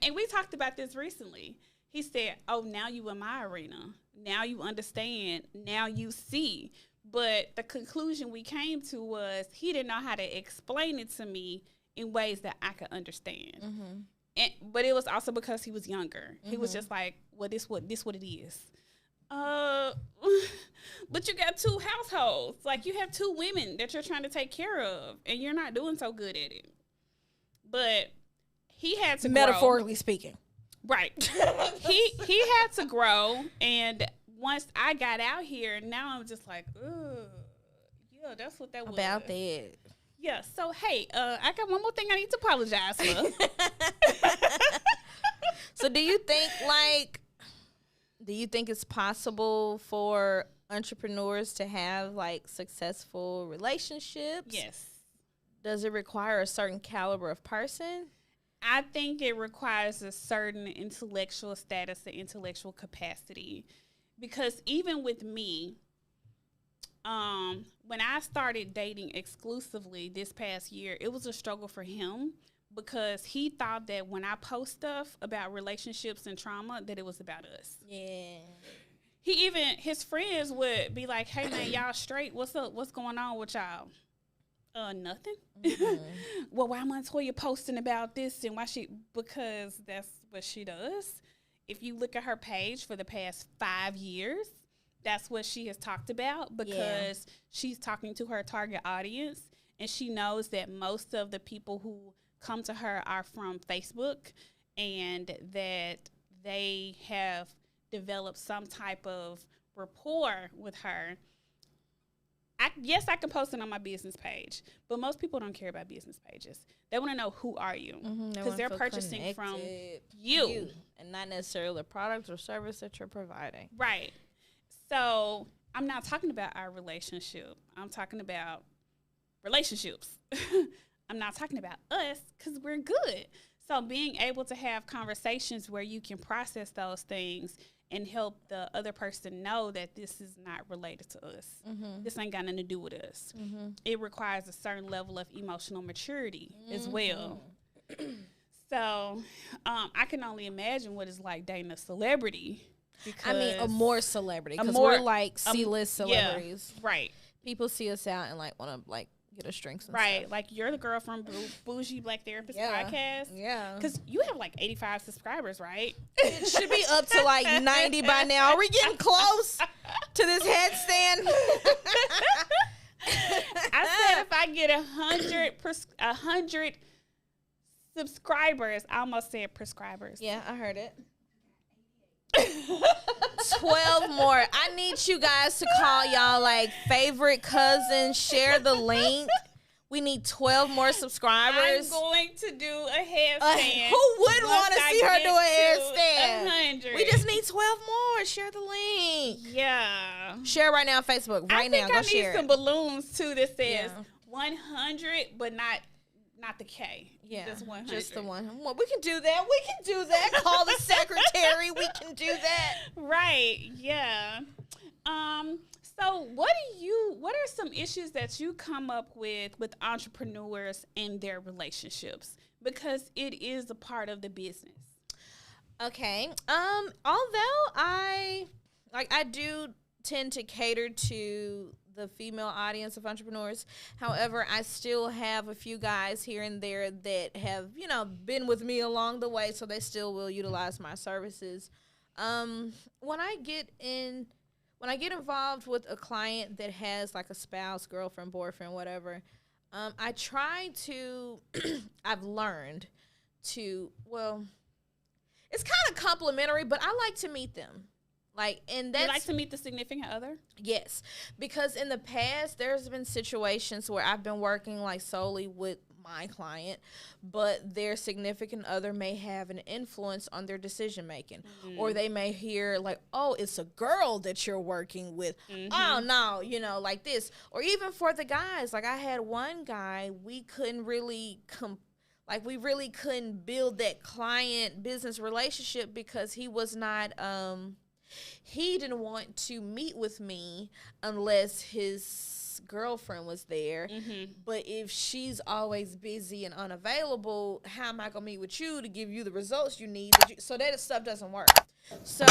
And we talked about this recently. He said, oh, now you in my arena. Now you understand. Now you see. But the conclusion we came to was he didn't know how to explain it to me in ways that I could understand. But it was also because he was younger. He was just like, well, this what it is. But you got two households. Like, you have two women that you're trying to take care of, and you're not doing so good at it. But he had to metaphorically speaking. Right. he had to grow, and once I got out here, now I'm just like, ugh, yeah, that's what that was. About that. Yeah, so, hey, I got one more thing I need to apologize for. So do you think it's possible for entrepreneurs to have, like, successful relationships? Yes. Does it require a certain caliber of person? I think it requires a certain intellectual status and intellectual capacity. Because even with me, when I started dating exclusively this past year, it was a struggle for him because he thought that when I post stuff about relationships and trauma, that it was about us. Yeah. His friends would be like, hey, man, y'all straight? What's up? What's going on with y'all? Nothing. Well, why Montoyia posting about this and because that's what she does. If you look at her page for the past 5 years, that's what she has talked about because she's talking to her target audience, and she knows that most of the people who come to her are from Facebook and that they have developed some type of rapport with her. I can post it on my business page, but most people don't care about business pages. They want to know, who are you? Because they're purchasing from you. And not necessarily the product or service that you're providing. Right. So I'm not talking about our relationship. I'm talking about relationships. I'm not talking about us because we're good. So being able to have conversations where you can process those things and help the other person know that this is not related to us. This ain't got nothing to do with us. It requires a certain level of emotional maturity as well. So I can only imagine what it's like dating a celebrity. I mean, a more celebrity. Because we're like C-list celebrities. Yeah, right. People see us out and like want to like get us drinks and right. stuff. Like, you're the girl from Bougie Black Therapist podcast. Yeah. Because you have like 85 subscribers, right? It should be up to like 90 by now. Are we getting close to this headstand? I said if I get 100 subscribers, I almost said prescribers. Yeah, I heard it. 12 more. I need you guys to call y'all like favorite cousins, share the link. We need 12 more subscribers. I'm going to do a headstand. Who wouldn't want to see her do a headstand? 100. We just need 12 more. Share the link. Yeah. Share right now on Facebook. Right now. Go share. I need some balloons too that says 100, but not the K. Yeah, just 100. Just the one. Well, we can do that. We can do that. Call the secretary. We can do that. Right. Yeah. So what are some issues that you come up with entrepreneurs and their relationships? Because it is a part of the business. Okay. Although I do tend to cater to the female audience of entrepreneurs. However, I still have a few guys here and there that have, been with me along the way, so they still will utilize my services. When I get involved with a client that has like a spouse, girlfriend, boyfriend, whatever, I try to, I've learned to, it's kind of complimentary, but I like to meet them. And that's, you like to meet the significant other? Yes, because in the past, there's been situations where I've been working solely with my client, but their significant other may have an influence on their decision making, or they may hear oh, it's a girl that you're working with. Oh no, like this. Or even for the guys, I had one guy, we couldn't really we really couldn't build that client business relationship because he was not he didn't want to meet with me unless his girlfriend was there. But if she's always busy and unavailable, how am I going to meet with you to give you the results you need? So that stuff doesn't work. So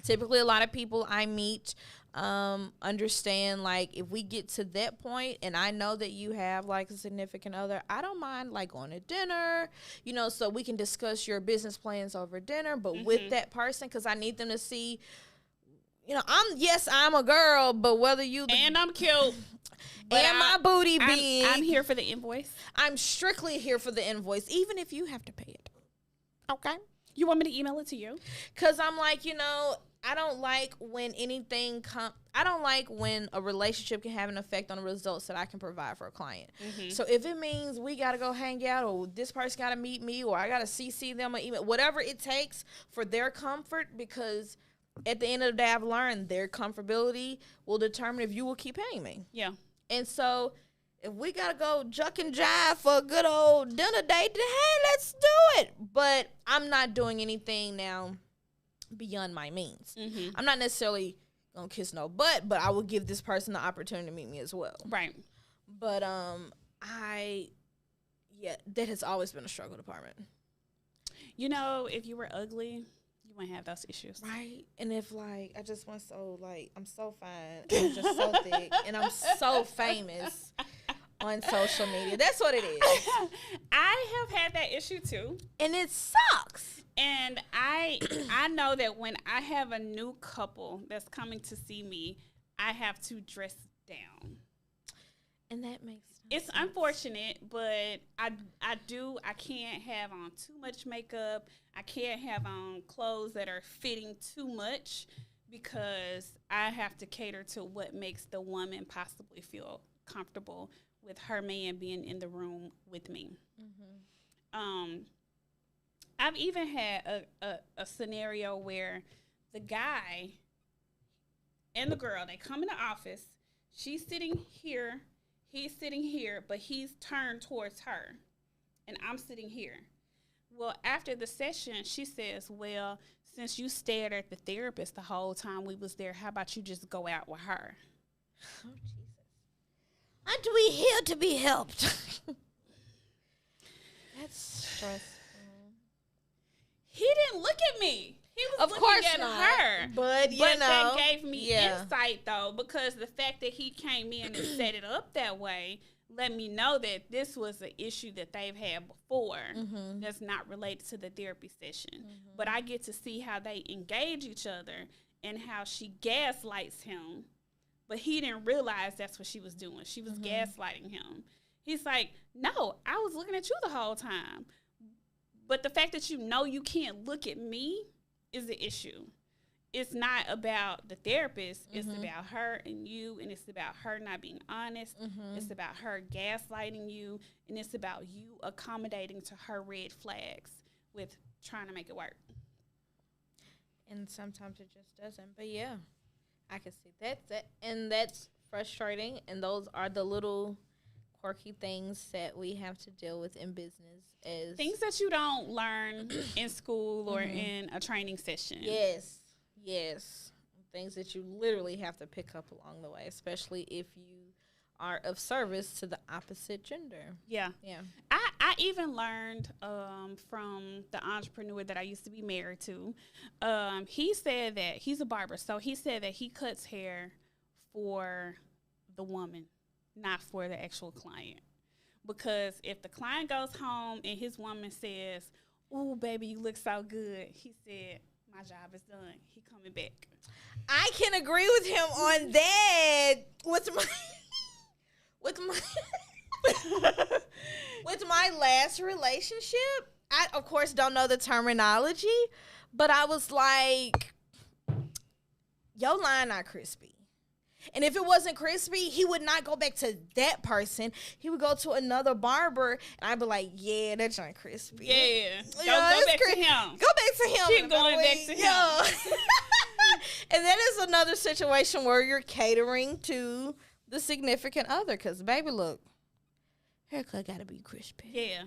typically a lot of people I meet understand if we get to that point and I know that you have a significant other, I don't mind going to dinner, so we can discuss your business plans over dinner, but with that person, because I need them to see, I'm a girl, but whether you and I'm cute and my booty big, I'm here for the invoice. I'm strictly here for the invoice, even if you have to pay it. Okay, you want me to email it to you? Because I'm I don't like when I don't like when a relationship can have an effect on the results that I can provide for a client. So if it means we got to go hang out, or this person got to meet me, or I got to CC them or email, whatever it takes for their comfort, because at the end of the day, I've learned their comfortability will determine if you will keep paying me. Yeah. And so if we got to go juck and jive for a good old dinner date, then hey, let's do it. But I'm not doing anything now beyond my means. I'm not necessarily gonna kiss no butt, but I will give this person the opportunity to meet me as well. Right. But that has always been a struggle department. If you were ugly, you wouldn't have those issues. Right. And if I just want I'm so fine and I'm just so thick and I'm so famous on social media. That's what it is. I have had that issue too. And it sucks. And I know that when I have a new couple that's coming to see me, I have to dress down. And that makes sense. It's unfortunate, but I can't have on too much makeup. I can't have on clothes that are fitting too much, because I have to cater to what makes the woman possibly feel comfortable with her man being in the room with me. I've even had a scenario where the guy and the girl, they come in the office. She's sitting here. He's sitting here, but he's turned towards her, and I'm sitting here. Well, after the session, she says, well, since you stared at the therapist the whole time we was there, how about you just go out with her? Oh, Jesus. Aren't we here to be helped? That's stressful. He didn't look at me. He was of looking at her. But that gave me insight, though, because the fact that he came in and set it up that way let me know that this was an issue that they've had before that's not related to the therapy session. But I get to see how they engage each other and how she gaslights him. But he didn't realize that's what she was doing. She was gaslighting him. He's like, no, I was looking at you the whole time. But the fact that you can't look at me is the issue. It's not about the therapist. It's about her and you, and it's about her not being honest. It's about her gaslighting you, and it's about you accommodating to her red flags with trying to make it work. And sometimes it just doesn't. But, yeah, I can see that. And that's frustrating, and those are the little quirky things that we have to deal with in business. As things that you don't learn in school or in a training session. Yes. Things that you literally have to pick up along the way, especially if you are of service to the opposite gender. Yeah. I even learned from the entrepreneur that I used to be married to. He said that he's a barber, so he said that he cuts hair for the woman, not for the actual client. Because if the client goes home and his woman says, "Ooh, baby, you look so good," he said, "My job is done." He coming back. I can agree with him on that. With my last relationship, I of course don't know the terminology, but I was like, your line not crispy. And if it wasn't crispy, he would not go back to that person. He would go to another barber, and I'd be like, yeah, that's not crispy. Yeah. Go back to him. Go back to him. Keep going back to him. And that is another situation where you're catering to the significant other. Because, baby, look, haircut got to be crispy. Yeah.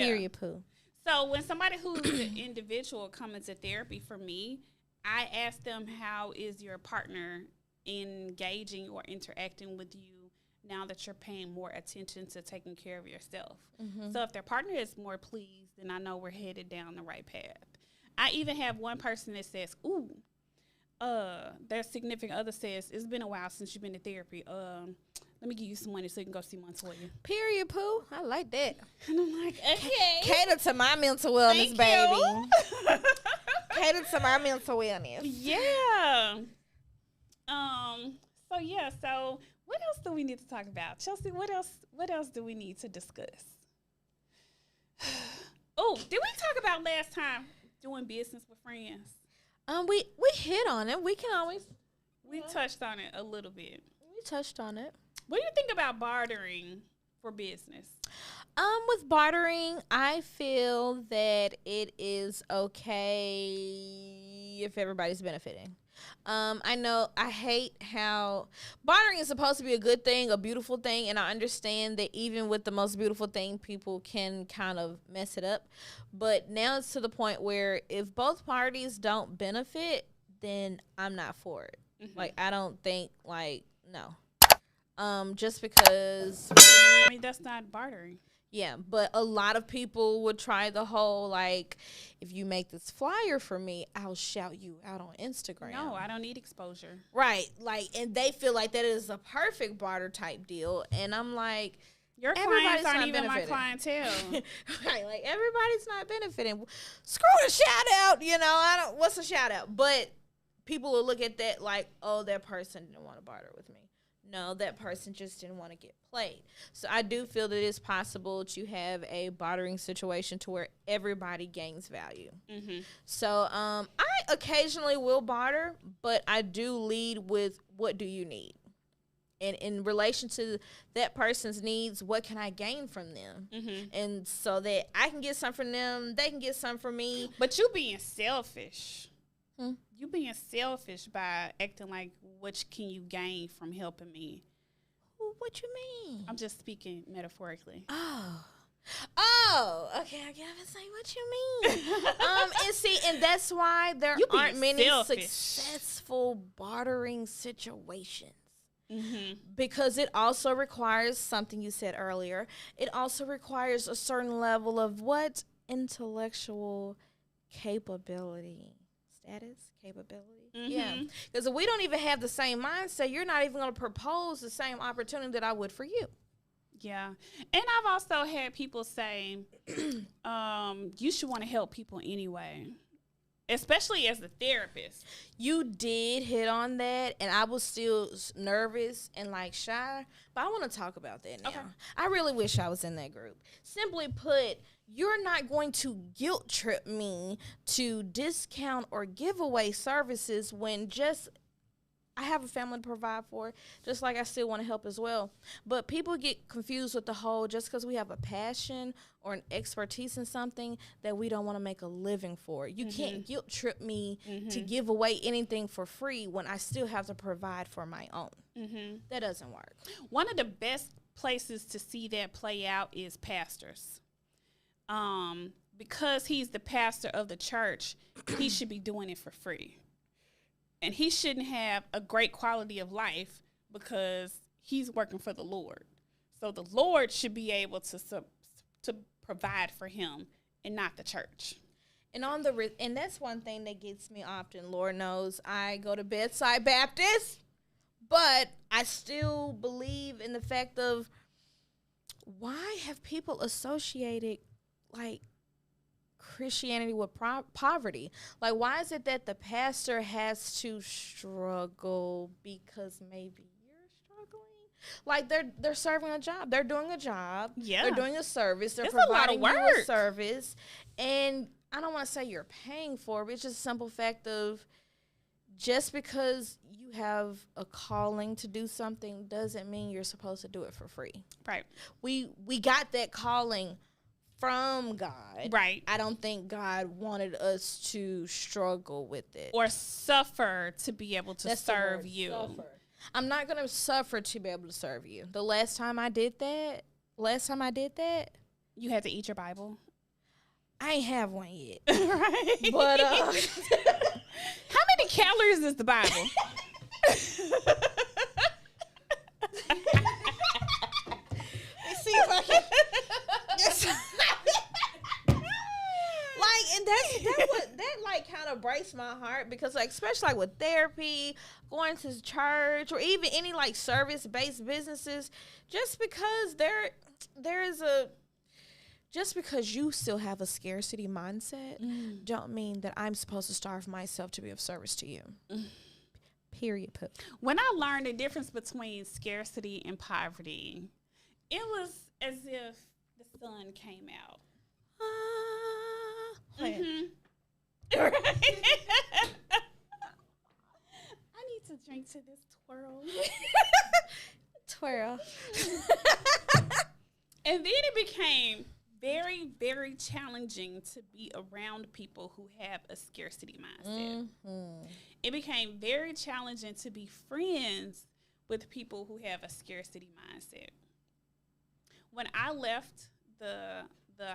Period, poo. So when somebody who's an individual comes to therapy for me, I ask them, how is your partner engaging or interacting with you now that you're paying more attention to taking care of yourself? Mm-hmm. So if their partner is more pleased, then I know we're headed down the right path. I even have one person that says, "Ooh, their significant other says, it's been a while since you've been to therapy. Let me give you some money so you can go see Montoyia." Period, poo. I like that. And I'm like, okay. Cater to my mental wellness, baby. Cater to my mental wellness. Yeah. So what else do we need to talk about? Chelsea, what else do we need to discuss? Oh, did we talk about last time doing business with friends? We hit on it. We can always we touched on it a little bit. We touched on it. What do you think about bartering for business? With bartering, I feel that it is okay if everybody's benefiting. I know I hate how bartering is supposed to be a good thing, a beautiful thing, and I understand that even with the most beautiful thing, people can kind of mess it up. But now it's to the point where if both parties don't benefit, then I'm not for it. Mm-hmm. Like, I don't think, like, no. Just because. I mean, that's not bartering. Yeah, but a lot of people would try the whole, like, if you make this flyer for me, I'll shout you out on Instagram. No, I don't need exposure. Right. Like, and they feel like that is a perfect barter type deal. And I'm like, your clients aren't even my clientele. Right. Like, everybody's not benefiting. Screw the shout out. You know, what's a shout out? But people will look at that like, oh, that person didn't want to barter with me. No, that person just didn't want to get played. So I do feel that it's possible to have a bartering situation to where everybody gains value. Mm-hmm. So I occasionally will barter, but I do lead with, what do you need? And in relation to that person's needs, what can I gain from them? Mm-hmm. And so that I can get some from them, they can get some from me. But you being selfish. You being selfish by acting like, what can you gain from helping me? What you mean? I'm just speaking metaphorically. Oh, okay. I gotta say what you mean. and that's why there aren't many successful bartering situations. Mm-hmm. Because it also requires something you said earlier. It also requires a certain level of what? Intellectual capability. Capability. Mm-hmm. Yeah. Because if we don't even have the same mindset, you're not even going to propose the same opportunity that I would for you. Yeah. And I've also had people say, you should want to help people anyway, especially as a therapist. You did hit on that, and I was still nervous and like shy, but I want to talk about that now. Okay. I really wish I was in that group. Simply put, you're not going to guilt trip me to discount or give away services when I have a family to provide for, just like I still want to help as well. But people get confused with the whole, just because we have a passion or an expertise in something that we don't want to make a living for. You can't guilt trip me to give away anything for free when I still have to provide for my own. Mm-hmm. That doesn't work. One of the best places to see that play out is pastors. Because he's the pastor of the church, he should be doing it for free. And he shouldn't have a great quality of life because he's working for the Lord. So the Lord should be able to provide for him and not the church. And and that's one thing that gets me often. Lord knows I go to Bedside Baptist, But I still believe in the fact of, why have people associated, like, Christianity with poverty? Like, why is it that the pastor has to struggle because maybe you're struggling? Like, they're serving a job. They're doing a job. Yeah. They're doing a service. They're It's providing a lot of you work. a service. And I don't want to say you're paying for it, but it's just a simple fact of, just because you have a calling to do something doesn't mean you're supposed to do it for free. Right. We got that calling from God. Right. I don't think God wanted us to struggle with it. Or suffer to be able to serve you. Suffer. I'm not going to suffer to be able to serve you. The last time I did that, you had to eat your Bible. I ain't have one yet. Right. But how many calories is the Bible? Let's see if I can. Like, and that like kind of breaks my heart, because, like, especially like with therapy, going to church, or even any like service-based businesses, just because just because you still have a scarcity mindset, don't mean that I'm supposed to starve myself to be of service to you. Period. When I learned the difference between scarcity and poverty, it was as if the sun came out. Mm-hmm. Right. I need to drink to this twirl. Twirl. And then it became very, very challenging to be around people who have a scarcity mindset. Mm-hmm. It became very challenging to be friends with people who have a scarcity mindset. When I left the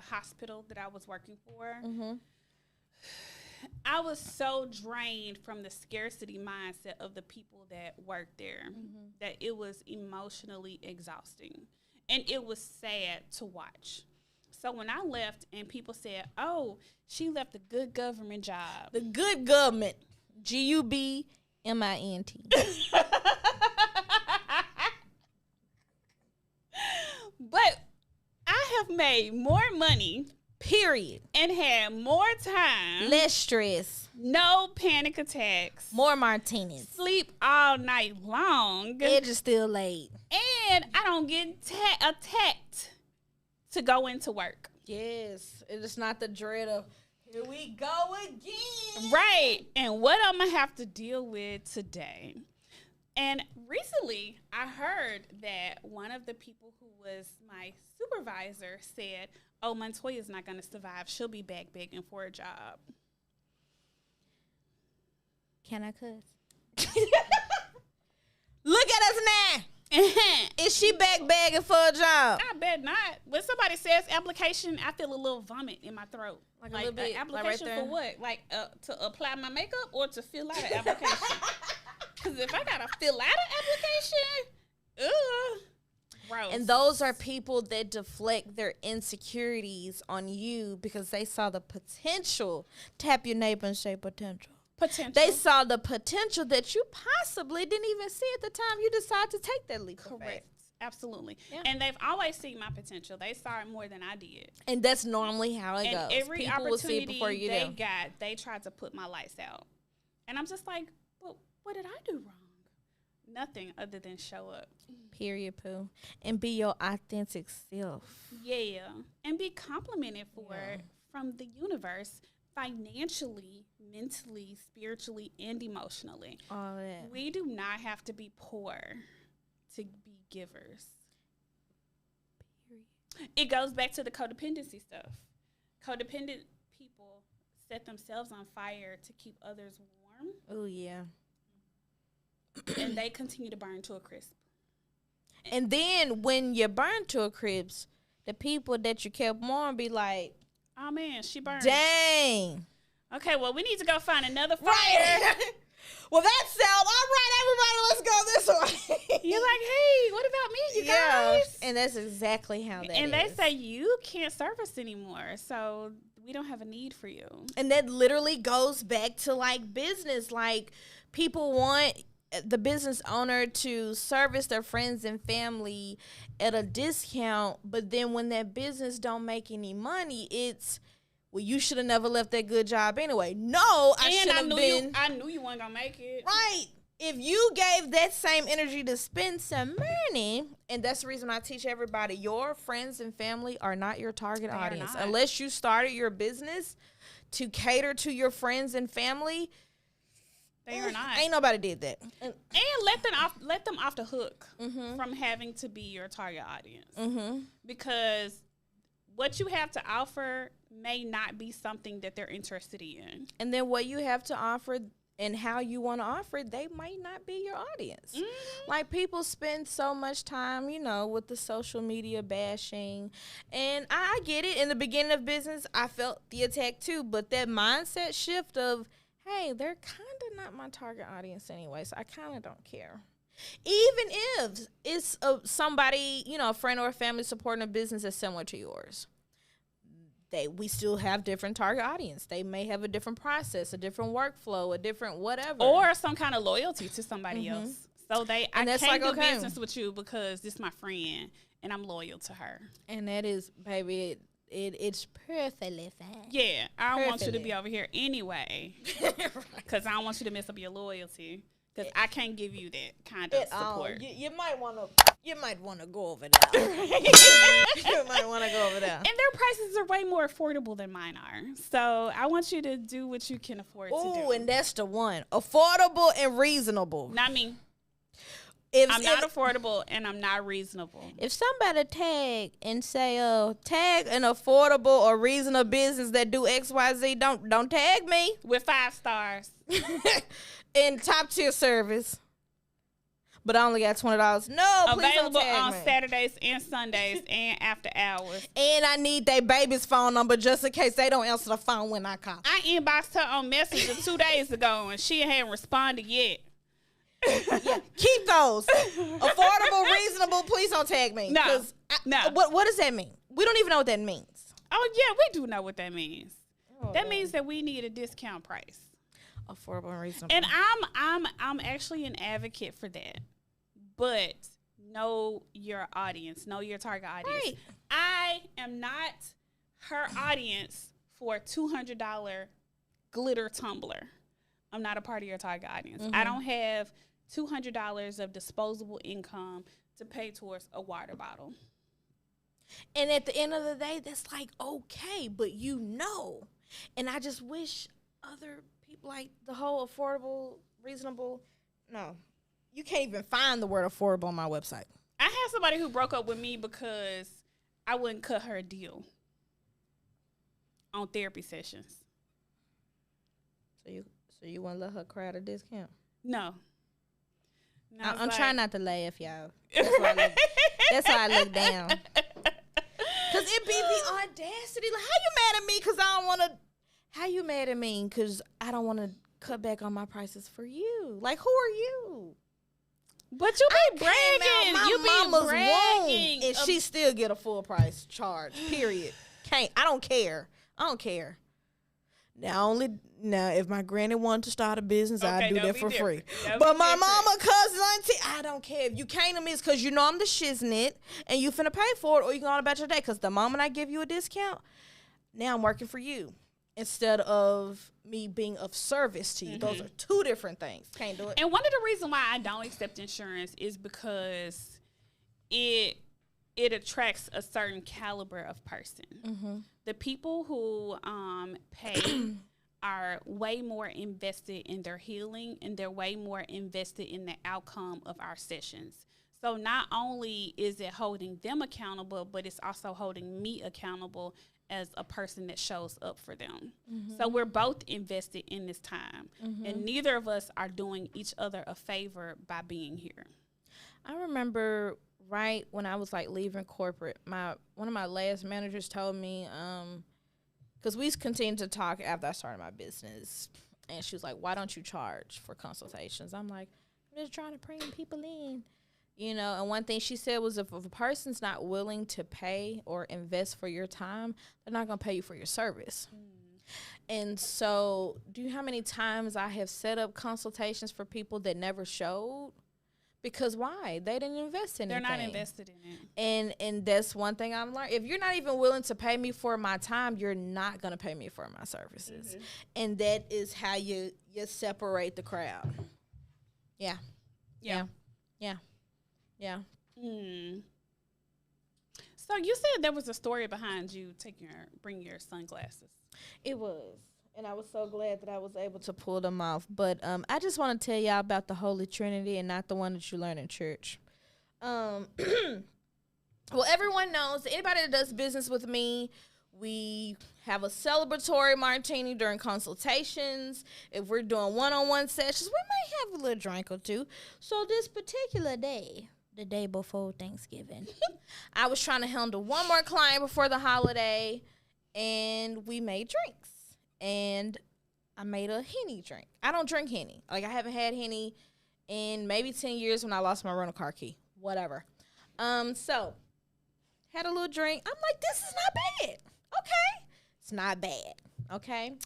hospital that I was working for, I was so drained from the scarcity mindset of the people that worked there that it was emotionally exhausting. And it was sad to watch. So when I left and people said, oh, she left a good government job. The good government. G-U-B-M-I-N-T. But I have made more money. Period. And had more time. Less stress. No panic attacks. More martinis. Sleep all night long. Edge is still late. And I don't get attacked to go into work. Yes. It is not the dread of, here we go again. Right. And what I'm going to have to deal with today. And recently, I heard that one of the people who was my supervisor said, oh, Montoyia is not going to survive. She'll be back begging for a job. Can I cuss? Look at us now. Is she back begging for a job? I bet not. When somebody says application, I feel a little vomit in my throat. Like a little bit. Application like right for what? Like to apply my makeup or to fill out an application? Because if I got to fill out an application, gross. And those are people that deflect their insecurities on you because they saw the potential. Tap your neighbor and say potential. They saw the potential that you possibly didn't even see at the time you decided to take that leap. Correct. Absolutely. Yeah. And they've always seen my potential. They saw it more than I did. And that's normally how it goes. And every people will see it opportunity before you they do. got, they tried to put my lights out. And I'm just like, well, what did I do wrong? Nothing other than show up. Period, Pooh. And be your authentic self. Yeah. And be complimented for it from the universe. Financially, mentally, spiritually, and emotionally. All that. We do not have to be poor to be givers. Period. It goes back to the codependency stuff. Codependent people set themselves on fire to keep others warm. Oh, yeah. And they continue to burn to a crisp. And then when you burn to a crisp, the people that you kept warm be like, oh, man, she burned. Dang. Okay, well, we need to go find another fire. Right. Well, that sounds all right, everybody. Let's go this way. You're like, hey, what about me, you guys? And that's exactly how that is. And they say, you can't serve us anymore, so we don't have a need for you. And that literally goes back to, like, business. Like, people want the business owner to service their friends and family at a discount, but then when that business don't make any money, it's, well, you should have never left that good job anyway. No, I should have been. I knew you weren't gonna make it. Right. If you gave that same energy to spend some money, and that's the reason I teach everybody, your friends and family are not your target audience. Unless you started your business to cater to your friends and family, they are not. Ain't nobody did that. And let them off the hook from having to be your target audience. Because what you have to offer may not be something that they're interested in. And then what you have to offer and how you want to offer it, they might not be your audience. Like, people spend so much time, you know, with the social media bashing. And I get it. In the beginning of business, I felt the attack too. But that mindset shift of, hey, they're kind of not my target audience anyway, so I kind of don't care. Even if it's somebody, you know, a friend or a family supporting a business that's similar to yours. We still have different target audience. They may have a different process, a different workflow, a different whatever. Or some kind of loyalty to somebody else. So I can't like, do business with you because this is my friend and I'm loyal to her. And that is, baby, it's perfectly fine. Yeah, I don't want you to be over here anyway. Because I don't want you to mess up your loyalty. Because I can't give you that kind of support. You might want to go over there. You might want to go over there. And their prices are way more affordable than mine are. So I want you to do what you can afford to do. Ooh, and that's the one. Affordable and reasonable. Not me. I'm not affordable and I'm not reasonable. If somebody tag and say, tag an affordable or reasonable business that do XYZ, don't tag me. With 5 stars. In top tier service. But I only got $20. No, please don't available tag on me. Saturdays and Sundays and after hours. And I need their baby's phone number just in case they don't answer the phone when I call. I inboxed her on Messenger 2 days ago and she hadn't responded yet. Yeah, keep those. Affordable, reasonable, please don't tag me. No. What does that mean? We don't even know what that means. Oh, yeah, we do know what that means. That means that we need a discount price. Affordable and reasonable. And I'm actually an advocate for that. But know your audience. Know your target audience. Right. I am not her audience for a $200 glitter tumbler. I'm not a part of your target audience. I don't have $200 of disposable income to pay towards a water bottle. And at the end of the day, that's like, okay, but you know. And I just wish other people, like the whole affordable, reasonable, no. You can't even find the word affordable on my website. I had somebody who broke up with me because I wouldn't cut her a deal on therapy sessions. So you want to let her cry at a discount? No. I'm trying not to laugh, y'all. That's why I look down. Because it be the audacity. Like, how you mad at me because I don't want to... How you mad at me because I don't want to cut back on my prices for you? Like, who are you? But you be bragging. You be bragging. And she still get a full price charge, period. I don't care. Now, if my granny wanted to start a business, I'd do that for free. But my mama, cousin, auntie, I don't care. If you came to me, it's because you know I'm the shiznit and you finna pay for it or you can go on about your day. Because the moment I give you a discount, now I'm working for you instead of me being of service to you. Those are two different things. Can't do it. And one of the reasons why I don't accept insurance is because it attracts a certain caliber of person. The people who pay are way more invested in their healing and they're way more invested in the outcome of our sessions. So not only is it holding them accountable, but it's also holding me accountable as a person that shows up for them. So we're both invested in this time. And neither of us are doing each other a favor by being here. I remember right when I was like leaving corporate, one of my last managers told me, because we continued to talk after I started my business, and she was like, why don't you charge for consultations? I'm like, I'm just trying to bring people in. You know, and one thing she said was if a person's not willing to pay or invest for your time, they're not going to pay you for your service. And so, do you know how many times I have set up consultations for people that never showed? Because why? They didn't invest in anything. They're not invested in it. And that's one thing I'm learning. If you're not even willing to pay me for my time, you're not going to pay me for my services. Mm-hmm. And that is how you separate the crowd. Yeah. So you said there was a story behind you bringing your sunglasses. It was. And I was so glad that I was able to pull them off. But I just want to tell y'all about the Holy Trinity and not the one that you learn in church. Well, everyone knows, anybody that does business with me, we have a celebratory martini during consultations. If we're doing one-on-one sessions, we might have a little drink or two. So this particular day, the day before Thanksgiving, I was trying to handle one more client before the holiday, and we made drinks. And I made a Henny drink. I don't drink Henny. Like, I haven't had Henny in maybe 10 years when I lost my rental car key. Whatever. So, had a little drink. I'm like, this is not bad. Okay. It's not bad. Okay.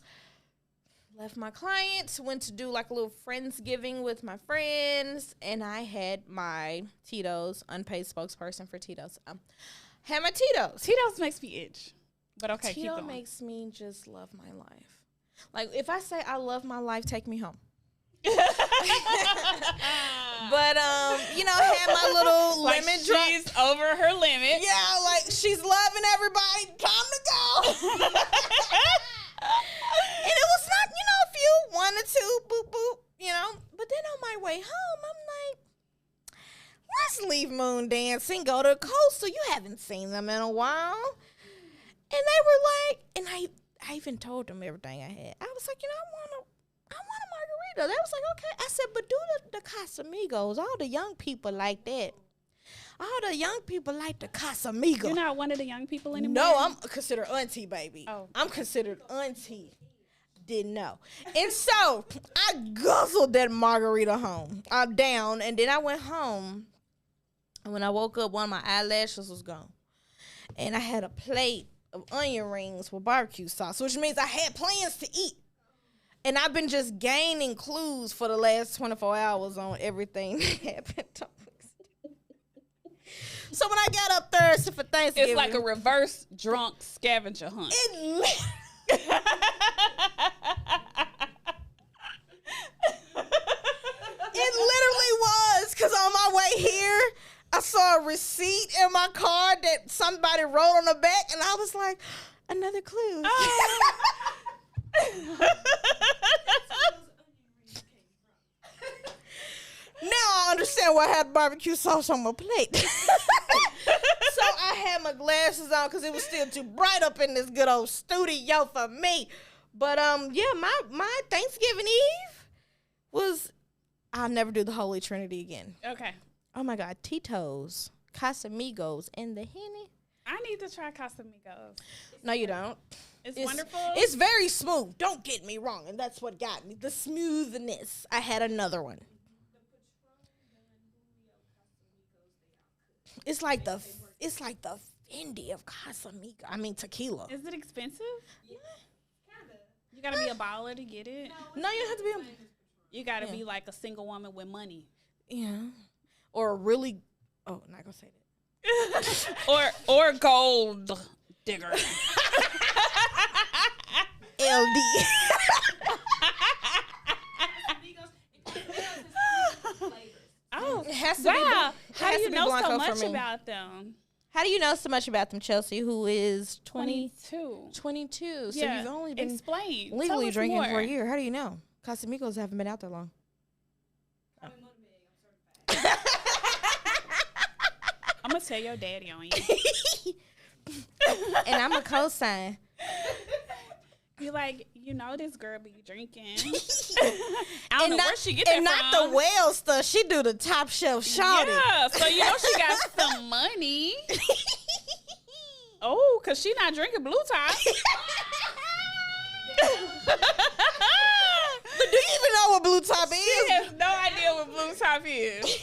Left my clients. Went to do, like, a little Friendsgiving with my friends. And I had my Tito's, unpaid spokesperson for Tito's. Had my Tito's. Tito's makes me itch. But okay, keep going. Tito makes me just love my life. Like, if I say I love my life, take me home. But, had my little like lemon she's drop. over her limit. Yeah, like, she's loving everybody. Time to go. And it was not, a few, 1 or 2, boop, boop, But then on my way home, I'm like, let's leave Moon Dancing, go to the coastal. You haven't seen them in a while. And they were like, and I even told them everything I had. I was like, I want a margarita. They was like, okay. I said, but do the Casamigos. All the young people like that. All the young people like the Casamigo. You're not one of the young people anymore? No, I'm considered auntie, baby. Oh. I'm considered auntie. Didn't know. And so I guzzled that margarita down, and then I went home. And when I woke up, one of my eyelashes was gone. And I had a plate of onion rings with barbecue sauce, which means I had plans to eat. And I've been just gaining clues for the last 24 hours on everything that happened. So when I got up Thursday for Thanksgiving, it's like a reverse drunk scavenger hunt. It literally was, because on my way here, I saw a receipt in my car that somebody wrote on the back, and I was like, another clue. Oh. Now I understand why I had barbecue sauce on my plate. So I had my glasses on because it was still too bright up in this good old studio for me. But my Thanksgiving Eve was, I'll never do the Holy Trinity again. Okay. Oh my God, Tito's, Casamigos, and the Henny. I need to try Casamigos. No, you don't. It's wonderful. It's very smooth. Don't get me wrong, and that's what got me, the smoothness. I had another one. It's like the Fendi of Casamigo. I mean tequila. Is it expensive? Yeah, kind of. You gotta be a baller to get it. No, you don't have to be. You gotta be like a single woman with money. Yeah. Or a really, not gonna say that. or gold digger. LD. Oh, it has to wow. Be, how do you know so much for me. about them? How do you know so much about them, Chelsea, who is 22. 22. So yeah. you've only been legally drinking more. for a year. How do you know? Casamigos haven't been out that long. I'm going to tell your daddy on you. And I'm a co-sign. Be like, this girl be drinking. I don't know where she get that from. And not the whale stuff. She do the top shelf shawty. Yeah, so she got some money. Oh, because she not drinking Blue Top. But do you even know what Blue Top is? She has no idea what Blue Top is.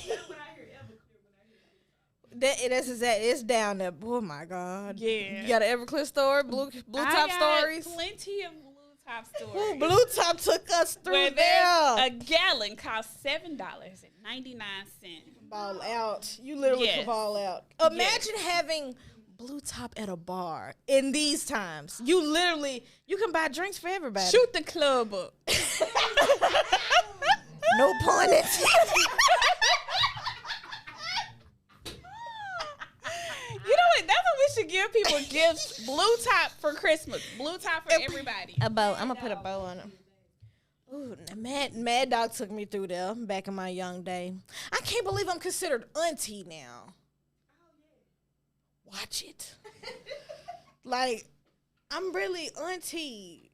It's down there. Oh my God. Yeah. You got an Everclear store, Blue Top stories. Plenty of Blue Top store. Ooh, Blue Top took us through where there. a gallon costs $7.99. Ball out. You literally Yes. could ball out. Imagine having Blue Top at a bar in these times. You can buy drinks for everybody. Shoot the club up. No pun intended. You know what? That's what we should give people gifts. Blue Top for Christmas. Blue Top for everybody. A bow. I'm gonna put a bow on it. Ooh, Mad Dog took me through there back in my young day. I can't believe I'm considered auntie now. Watch it. Like, I'm really auntie.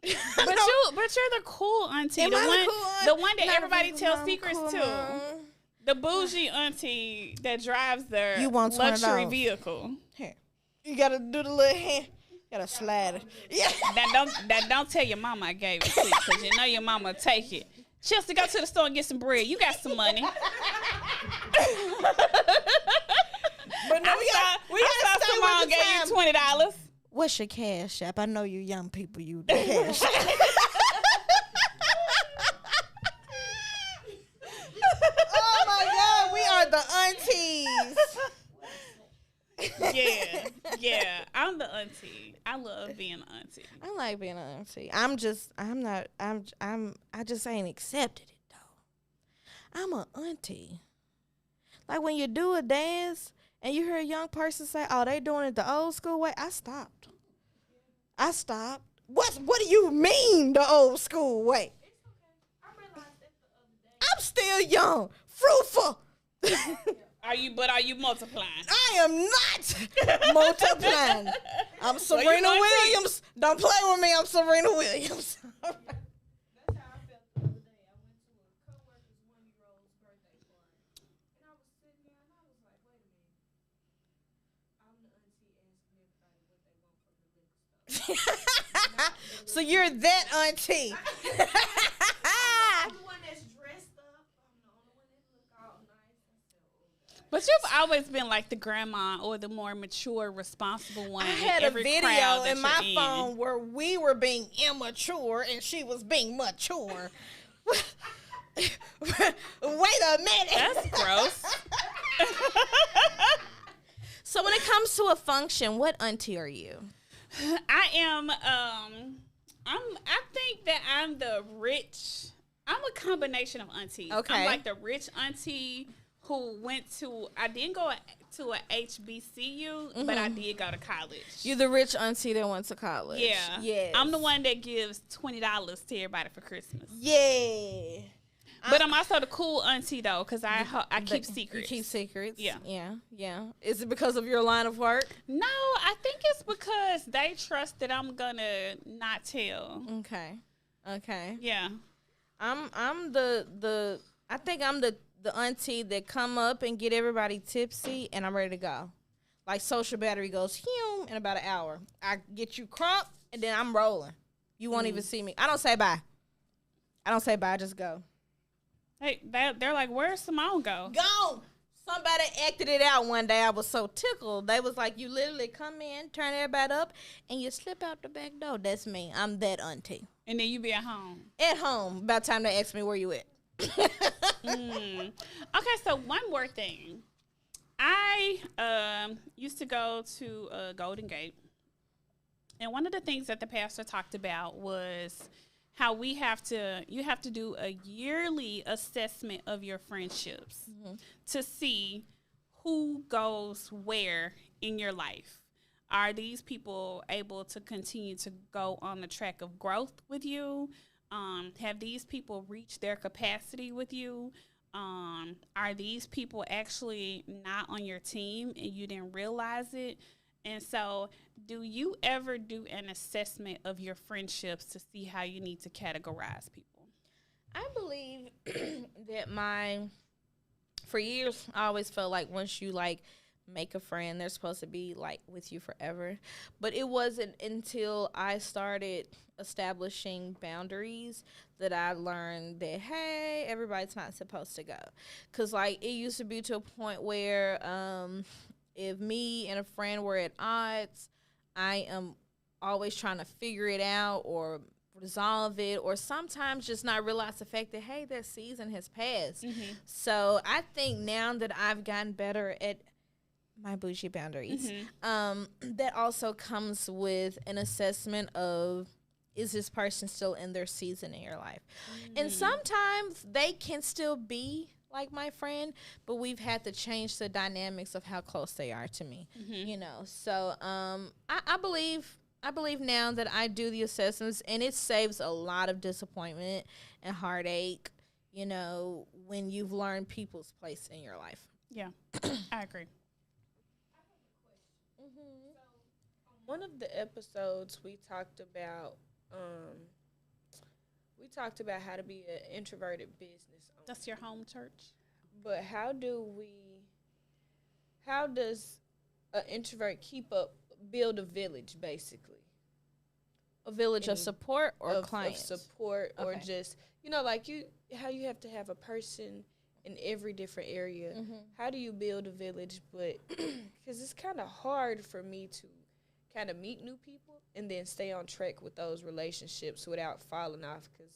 But you're the cool auntie. Am I The one that Not everybody really tells cool, secrets cool, to. Mom. The bougie auntie that drives their You want $20. luxury vehicle. Here. You gotta do the little hand. You gotta slide it. Yeah. That don't tell your mama I gave it to you, because you know your mama take it. Chelsea, go to the store and get some bread. You got some money. But no, we I gotta saw stay Simone with the gave you time. $20. What's your cash app? I know you young people use the cash app. Oh my God, we are the aunties. Yeah. I'm the auntie. I love being an auntie. I like being an auntie. I just ain't accepted it though. I'm an auntie. Like when you do a dance and you hear a young person say, "Oh, they doing it the old school way," I stopped. What do you mean the old school way? It's okay. I realized that the other day. I'm still young, fruitful. Are you multiplying? I am not multiplying. I'm Serena Williams. Don't play with me. I'm Serena Williams. That's how I felt the other day. I went to a coworker's 1-year-old's birthday party, and I was sitting there, and I was like, "Wait a minute, I'm the auntie asking everybody what they want from the liquor store." So you're that auntie. I'm the one that's dressed up. I'm the only one that look all nice and so. But you've always been like the grandma or the more mature, responsible one. I in had a every video crowd that in my you're phone where we were being immature and she was being mature. Wait a minute. That's gross. So when it comes to a function, what auntie are you? I am. I think that I'm the rich. I'm a combination of aunties. Okay. I'm like the rich auntie who went to. I didn't go to a HBCU, but I did go to college. You're the rich auntie that went to college. Yeah. Yes. I'm the one that gives $20 to everybody for Christmas. Yeah. But I'm also the cool auntie though, because I keep secrets. You keep secrets. Yeah. Yeah. Is it because of your line of work? No, I think it's because they trust that I'm gonna not tell. Okay. Yeah. I'm the I think I'm the auntie that come up and get everybody tipsy and I'm ready to go. Like social battery goes in about an hour. I get you crump and then I'm rolling. You won't even see me. I don't say bye. I just go. Hey, they're like, where's Simone go? Gone. Somebody acted it out one day. I was so tickled. They was like, you literally come in, turn everybody up, and you slip out the back door. That's me. I'm that auntie. And then you be at home. At home. About time they ask me where you at. Okay, so one more thing. I used to go to Golden Gate, and one of the things that the pastor talked about was how you have to do a yearly assessment of your friendships to see who goes where in your life. Are these people able to continue to go on the track of growth with you? Have these people reached their capacity with you? Are these people actually not on your team and you didn't realize it? And so, do you ever do an assessment of your friendships to see how you need to categorize people? I believe that for years, I always felt like once you make a friend, they're supposed to be with you forever. But it wasn't until I started establishing boundaries that I learned that, hey, everybody's not supposed to go. Because it used to be to a point where if me and a friend were at odds, I am always trying to figure it out or resolve it, or sometimes just not realize the fact that, hey, that season has passed. So I think now that I've gotten better at my bougie boundaries, that also comes with an assessment of, is this person still in their season in your life? And sometimes they can still be like my friend, but we've had to change the dynamics of how close they are to me, you know. So I believe now that I do the assessments, and it saves a lot of disappointment and heartache, you know, when you've learned people's place in your life. Yeah, I agree. One of the episodes we talked about how to be an introverted business owner. That's your home church. But how does an introvert build a village, basically? A village of support or clients? Of support, or just, you know, like how you have to have a person in every different area. How do you build a village? But because it's kind of hard for me to kind of meet new people and then stay on track with those relationships without falling off, because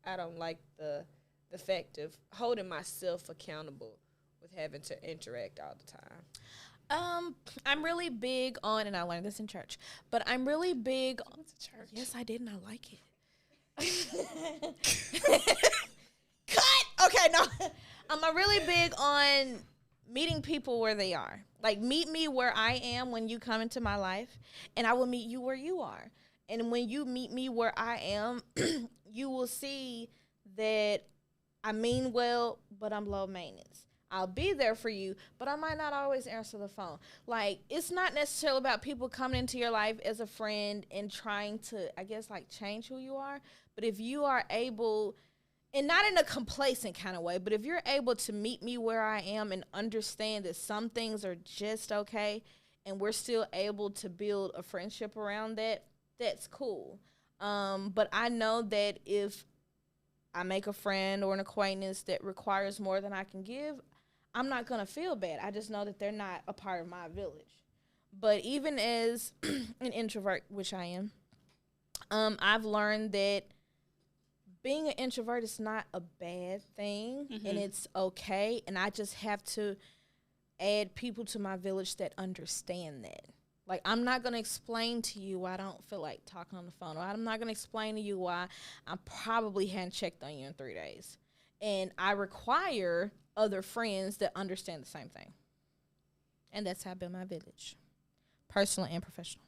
I don't like the fact of holding myself accountable with having to interact all the time. I'm really big on, and I learned this in church, but I'm really big on church. Yes, I did, and I like it. Cut! Okay, no. I'm really big on meeting people where they are. Like, meet me where I am when you come into my life, and I will meet you where you are. And when you meet me where I am, you will see that I mean well, but I'm low maintenance. I'll be there for you, but I might not always answer the phone. Like, it's not necessarily about people coming into your life as a friend and trying to, I guess, like, change who you are. But if you are able, and not in a complacent kind of way, but if you're able to meet me where I am and understand that some things are just okay, and we're still able to build a friendship around that, that's cool. But I know that if I make a friend or an acquaintance that requires more than I can give, I'm not going to feel bad. I just know that they're not a part of my village. But even as an introvert, which I am, I've learned that being an introvert is not a bad thing, and it's okay. And I just have to add people to my village that understand that. Like, I'm not going to explain to you why I don't feel like talking on the phone, or I'm not going to explain to you why I probably hadn't checked on you in 3 days. And I require other friends that understand the same thing. And that's how I build my village, personal and professional.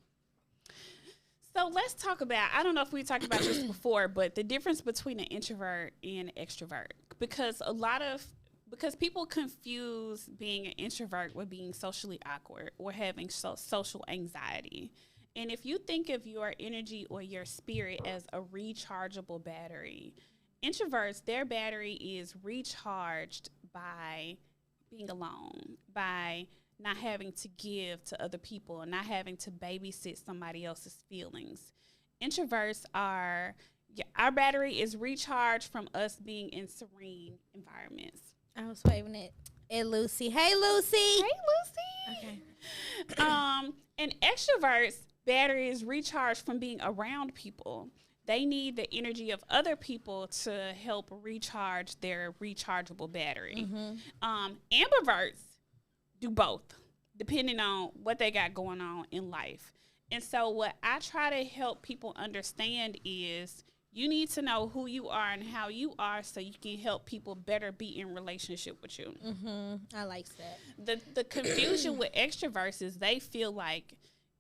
So let's talk about, I don't know if we talked about this before, but the difference between an introvert and an extrovert. Because people confuse being an introvert with being socially awkward or having social anxiety. And if you think of your energy or your spirit as a rechargeable battery, introverts, their battery is recharged by being alone, by not having to give to other people and not having to babysit somebody else's feelings. Introverts our battery is recharged from us being in serene environments. I was waving it at Lucy. Hey, Lucy. Hey, Lucy. Okay. And extroverts' battery is recharged from being around people. They need the energy of other people to help recharge their rechargeable battery. Ambiverts do both, depending on what they got going on in life. And so what I try to help people understand is you need to know who you are and how you are so you can help people better be in relationship with you. I like that. The confusion with extroverts is they feel like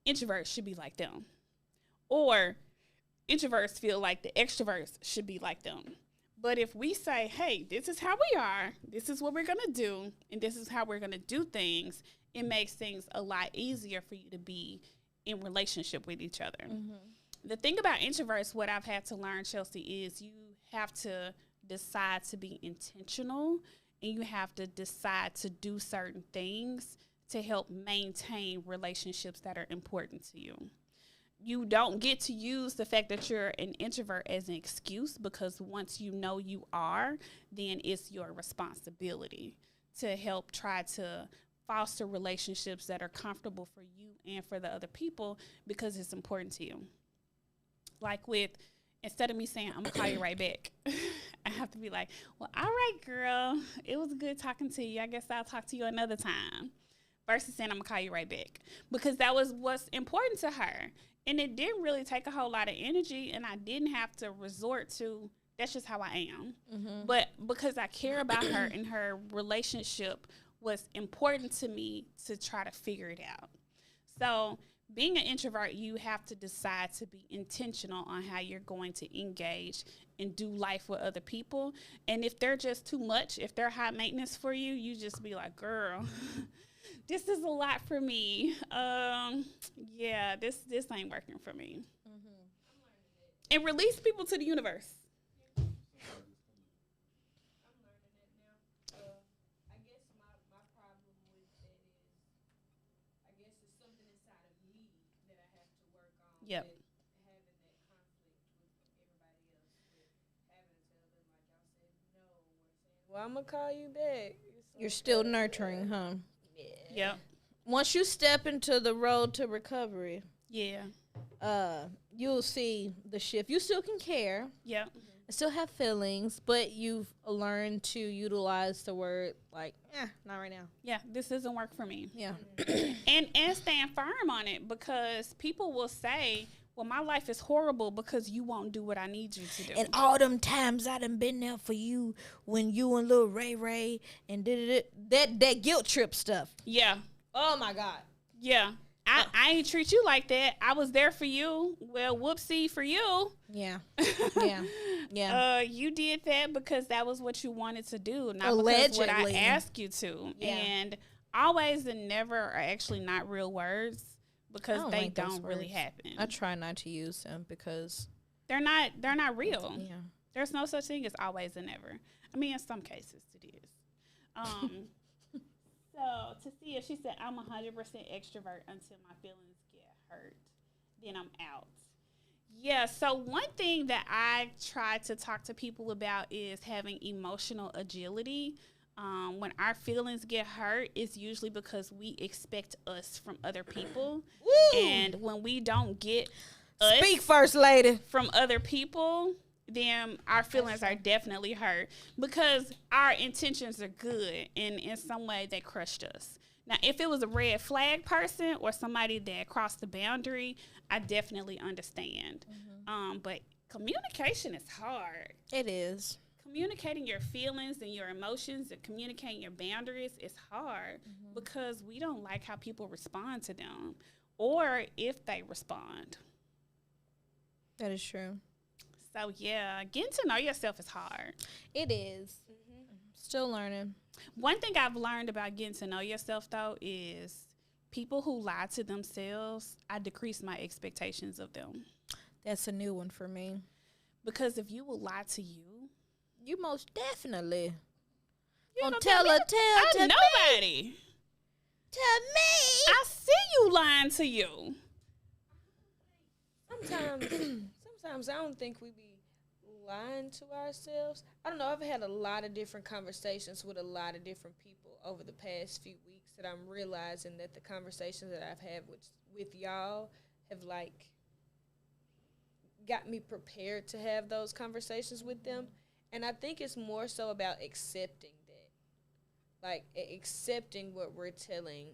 introverts should be like them, or introverts feel like the extroverts should be like them. But if we say, hey, this is how we are, this is what we're going to do, and this is how we're going to do things, it makes things a lot easier for you to be in relationship with each other. The thing about introverts, what I've had to learn, Chelsea, is you have to decide to be intentional, and you have to decide to do certain things to help maintain relationships that are important to you. You don't get to use the fact that you're an introvert as an excuse, because once you know you are, then it's your responsibility to help try to foster relationships that are comfortable for you and for the other people, because it's important to you. Like with instead of me saying, I'm going to call you right back, I have to be like, well, all right, girl. It was good talking to you. I guess I'll talk to you another time. Versus saying, I'm going to call you right back. Because that was what's important to her. And it didn't really take a whole lot of energy, and I didn't have to resort to, that's just how I am. Mm-hmm. But because I care about her and her relationship was important to me to try to figure it out. So being an introvert, you have to decide to be intentional on how you're going to engage and do life with other people. And if they're just too much, if they're high maintenance for you, you just be like, girl, this is a lot for me. Yeah, this ain't working for me. Mm-hmm. And release people to the universe. Yep. Having that conflict with everybody else, with having to tell them, like y'all said, no, or saying, well, I'm going to call you back. You're still nurturing, huh? Yeah. Yep. Once you step into the road to recovery, yeah, you'll see the shift. You still can care. Yeah. Still have feelings, but you've learned to utilize the word like, not right now. Yeah, this doesn't work for me. Yeah. and stand firm on it, because people will say, well, my life is horrible because you won't do what I need you to do. And all them times I done been there for you when you and little Ray and did that guilt trip stuff. Yeah. Oh my God. Yeah. I ain't treat you like that. I was there for you. Well, whoopsie for you. Yeah. Yeah. Yeah. You did that because that was what you wanted to do, not Allegedly. because what I asked you to. Yeah. And always and never are actually not real words, because they like don't really happen. I try not to use them because they're not real. Yeah. There's no such thing as always and never. I mean, in some cases it is. So Tasia, she said, I'm 100% extrovert until my feelings get hurt. Then I'm out. Yeah, so one thing that I try to talk to people about is having emotional agility. When our feelings get hurt, it's usually because we expect us from other people. Woo! And when we don't get us Speak first, lady. from other people, then our feelings are definitely hurt, because our intentions are good, and in some way they crushed us. Now, if it was a red flag person or somebody that crossed the boundary, I definitely understand. Mm-hmm. But communication is hard. It is. Communicating your feelings and your emotions and communicating your boundaries is hard, because we don't like how people respond to them, or if they respond. That is true. So, yeah, getting to know yourself is hard. It is. Still learning. One thing I've learned about getting to know yourself, though, is people who lie to themselves, I decrease my expectations of them. That's a new one for me. Because if you will lie to you, you most definitely you don't don't tell a tale to nobody. me. To me. I see you lying to you. Sometimes I don't think we be lying to ourselves. I don't know. I've had a lot of different conversations with a lot of different people over the past few weeks that I'm realizing that the conversations that I've had with y'all have, like, got me prepared to have those conversations with them. And I think it's more so about accepting that. Like, accepting what we're telling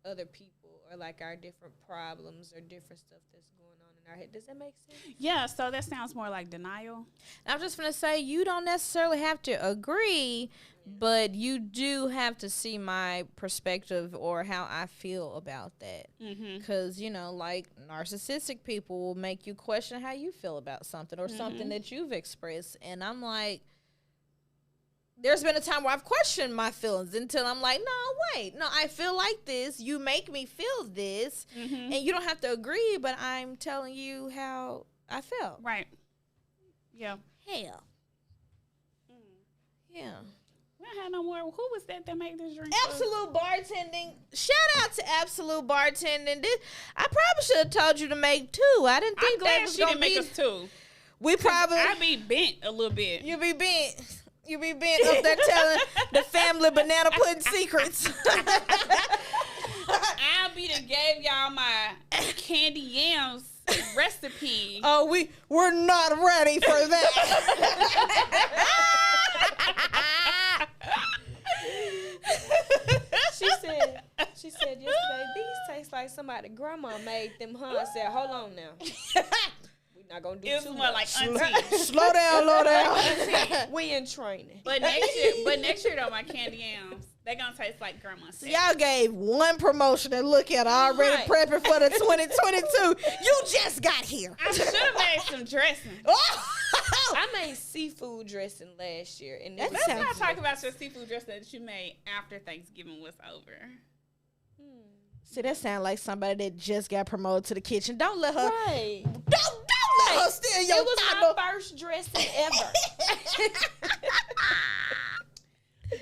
other people, or, like, our different problems or different stuff that's going on in our head. Does that make sense? Yeah, so that sounds more like denial. I'm just going to say, you don't necessarily have to agree, but you do have to see my perspective or how I feel about that. Because, you know, like, narcissistic people will make you question how you feel about something or something that you've expressed. And I'm like, there's been a time where I've questioned my feelings until I'm like, no, I feel like this. You make me feel this. And you don't have to agree, but I'm telling you how I felt. Right. Yeah. Hell. Yeah. We don't have no more. Who was that made this drink? Absolute Bartending. Shout out to Absolute Bartending. I probably should have told you to make two. I didn't think I'm glad that was she going to didn't be. make us two. We probably. I be bent a little bit. You be bent. You be bent up there telling the family banana pudding secrets. I'll be the gave y'all my candy yams recipe. Oh, we're not ready for that. She said yesterday, these taste like somebody grandma made them, huh? I said, hold on now. We're not going to do too much. Like auntie. Slow down. We in training. But next year though, my candy yams, they gonna taste like grandma said. Y'all gave one promotion and look at already Right. prepping for the 2022. You just got here. I should have made some dressing. I made seafood dressing last year. And That it was Let's not sounds talk about your seafood dressing that you made after Thanksgiving was over. See, that sounds like somebody that just got promoted to the kitchen. Don't let her. Right. Don't let her steal your It was title. my first dressing ever.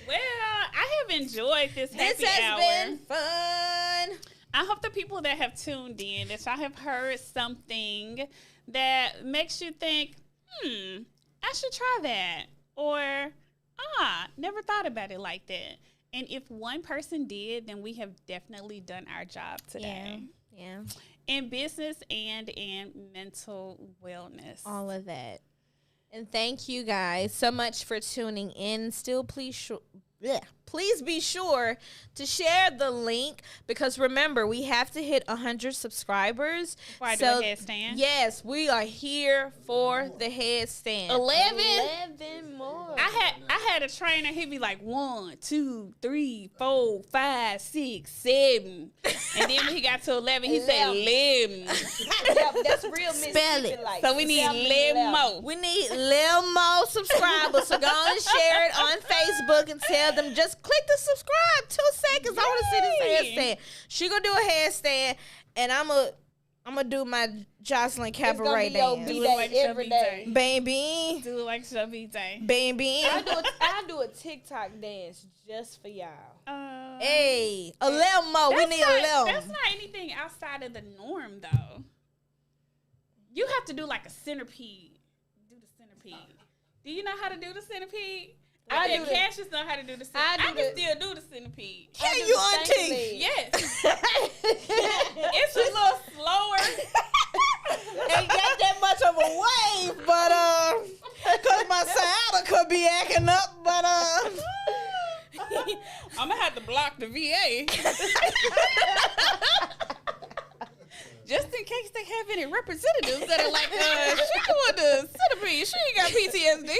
Well, I have enjoyed this happy This has hour. been fun. I hope the people that have tuned in, that y'all have heard something that makes you think, I should try that. Or, never thought about it like that. And if one person did, then we have definitely done our job today. Yeah. In business and in mental wellness. All of that. And thank you guys so much for tuning in. Still, please be sure to share the link, because remember, we have to hit 100 subscribers. Before I do a headstand? Yes, we are here for the headstand. 11 more. I had a trainer. He'd be like 1, 2, 3, 4, 5, 6, 7, and then when he got to 11, he said 11. Yep, that's real Mississippi it. like. So we need 11 more. We need a little more subscribers. So go and share it on Facebook and tell them, just click the subscribe. 2 seconds. I want to see this headstand. She gonna do a headstand, and I'm gonna do my Jocelyn Cabaret dance. Be like every day. Baby. Do it like Shelby Day. Baby. I do a TikTok dance just for y'all. Hey, a little more. We need a little. That's not anything outside of the norm, though. You have to do like a centipede. Do the centipede. Do you know how to do the centipede? I bet Cassius know how to do the centipede. I can still do the centipede. Can you, auntie? Yes. It's a little slower. Ain't got that much of a wave, but cause my sciatica could be acting up, but I'm gonna have to block the VA. Just in case they have any representatives that are like, she doing the centipede. She ain't got PTSD.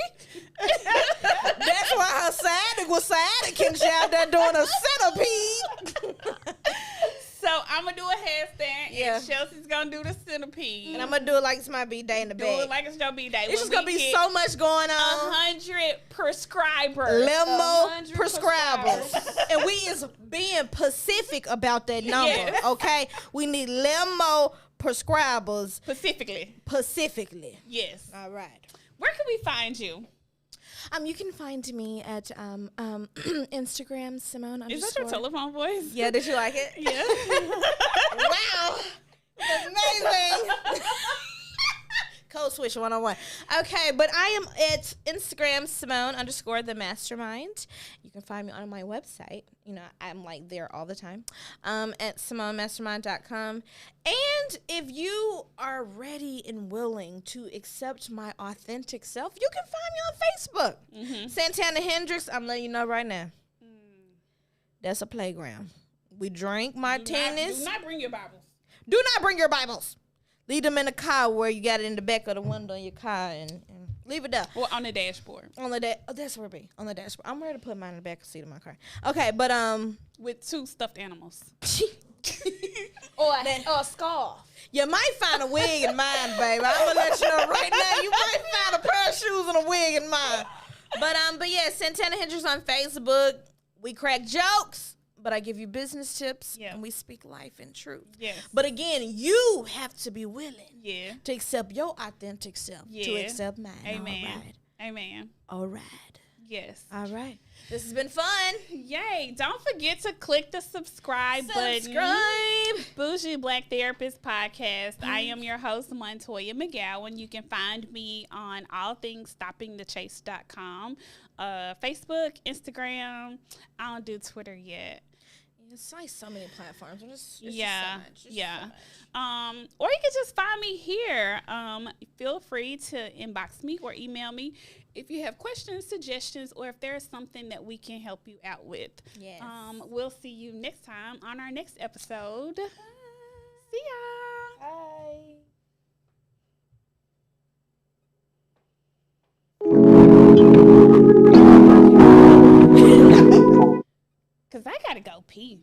that's why her sciatic was sciatic out there doing a centipede. So I'm gonna do a headstand, Yeah. and Chelsea's gonna do the centipede. And I'm gonna do it like it's my B-day in the do bed. it like it's your B-day. It's just gonna be so much going on. 100 prescribers. Limo 100 prescribers. And we is being specific about that number, Yes. okay? We need limo prescribers Specifically. Yes. All right. Where can we find you? You can find me at Instagram, Simone. Is that your telephone voice? Yeah, did you like it? Yeah. Wow. Amazing. Code Switch 101. Okay, but I am at Instagram, Simone _ the Mastermind. You can find me on my website. You know, I'm like there all the time. At SimoneMastermind.com. And if you are ready and willing to accept my authentic self, you can find me on Facebook. Santana Hendricks, I'm letting you know right now. That's a playground. We drink martinis. Do not bring your Bibles. Do not bring your Bibles. Leave them in the car where you got it in the back of the window in your car and leave it there. Or on the dashboard. On the that's where it be. On the dashboard. I'm ready to put mine in the back seat of my car. Okay, but With 2 stuffed animals. Or a scarf. you might find a wig in mine, baby. I'm gonna let you know right now. You might find a pair of shoes and a wig in mine. But yeah, Santana Hendricks on Facebook. We crack jokes. But I give you business tips, and we speak life and truth. Yes. But again, you have to be willing to accept your authentic self, to accept mine. Amen. All right. Amen. All right. Yes. All right. This has been fun. Yay. Don't forget to click the subscribe button. Bougie Black Therapist Podcast. I am your host, Montoyia McGowan. You can find me on allthingstoppingthechase.com, Facebook, Instagram. I don't do Twitter yet. It's like so many platforms. It's Yeah, just so much. yeah. So much. Or you can just find me here. Feel free to inbox me or email me if you have questions, suggestions, or if there's something that we can help you out with. Yes. We'll see you next time on our next episode. Bye. See ya. Bye. Cause I gotta go pee.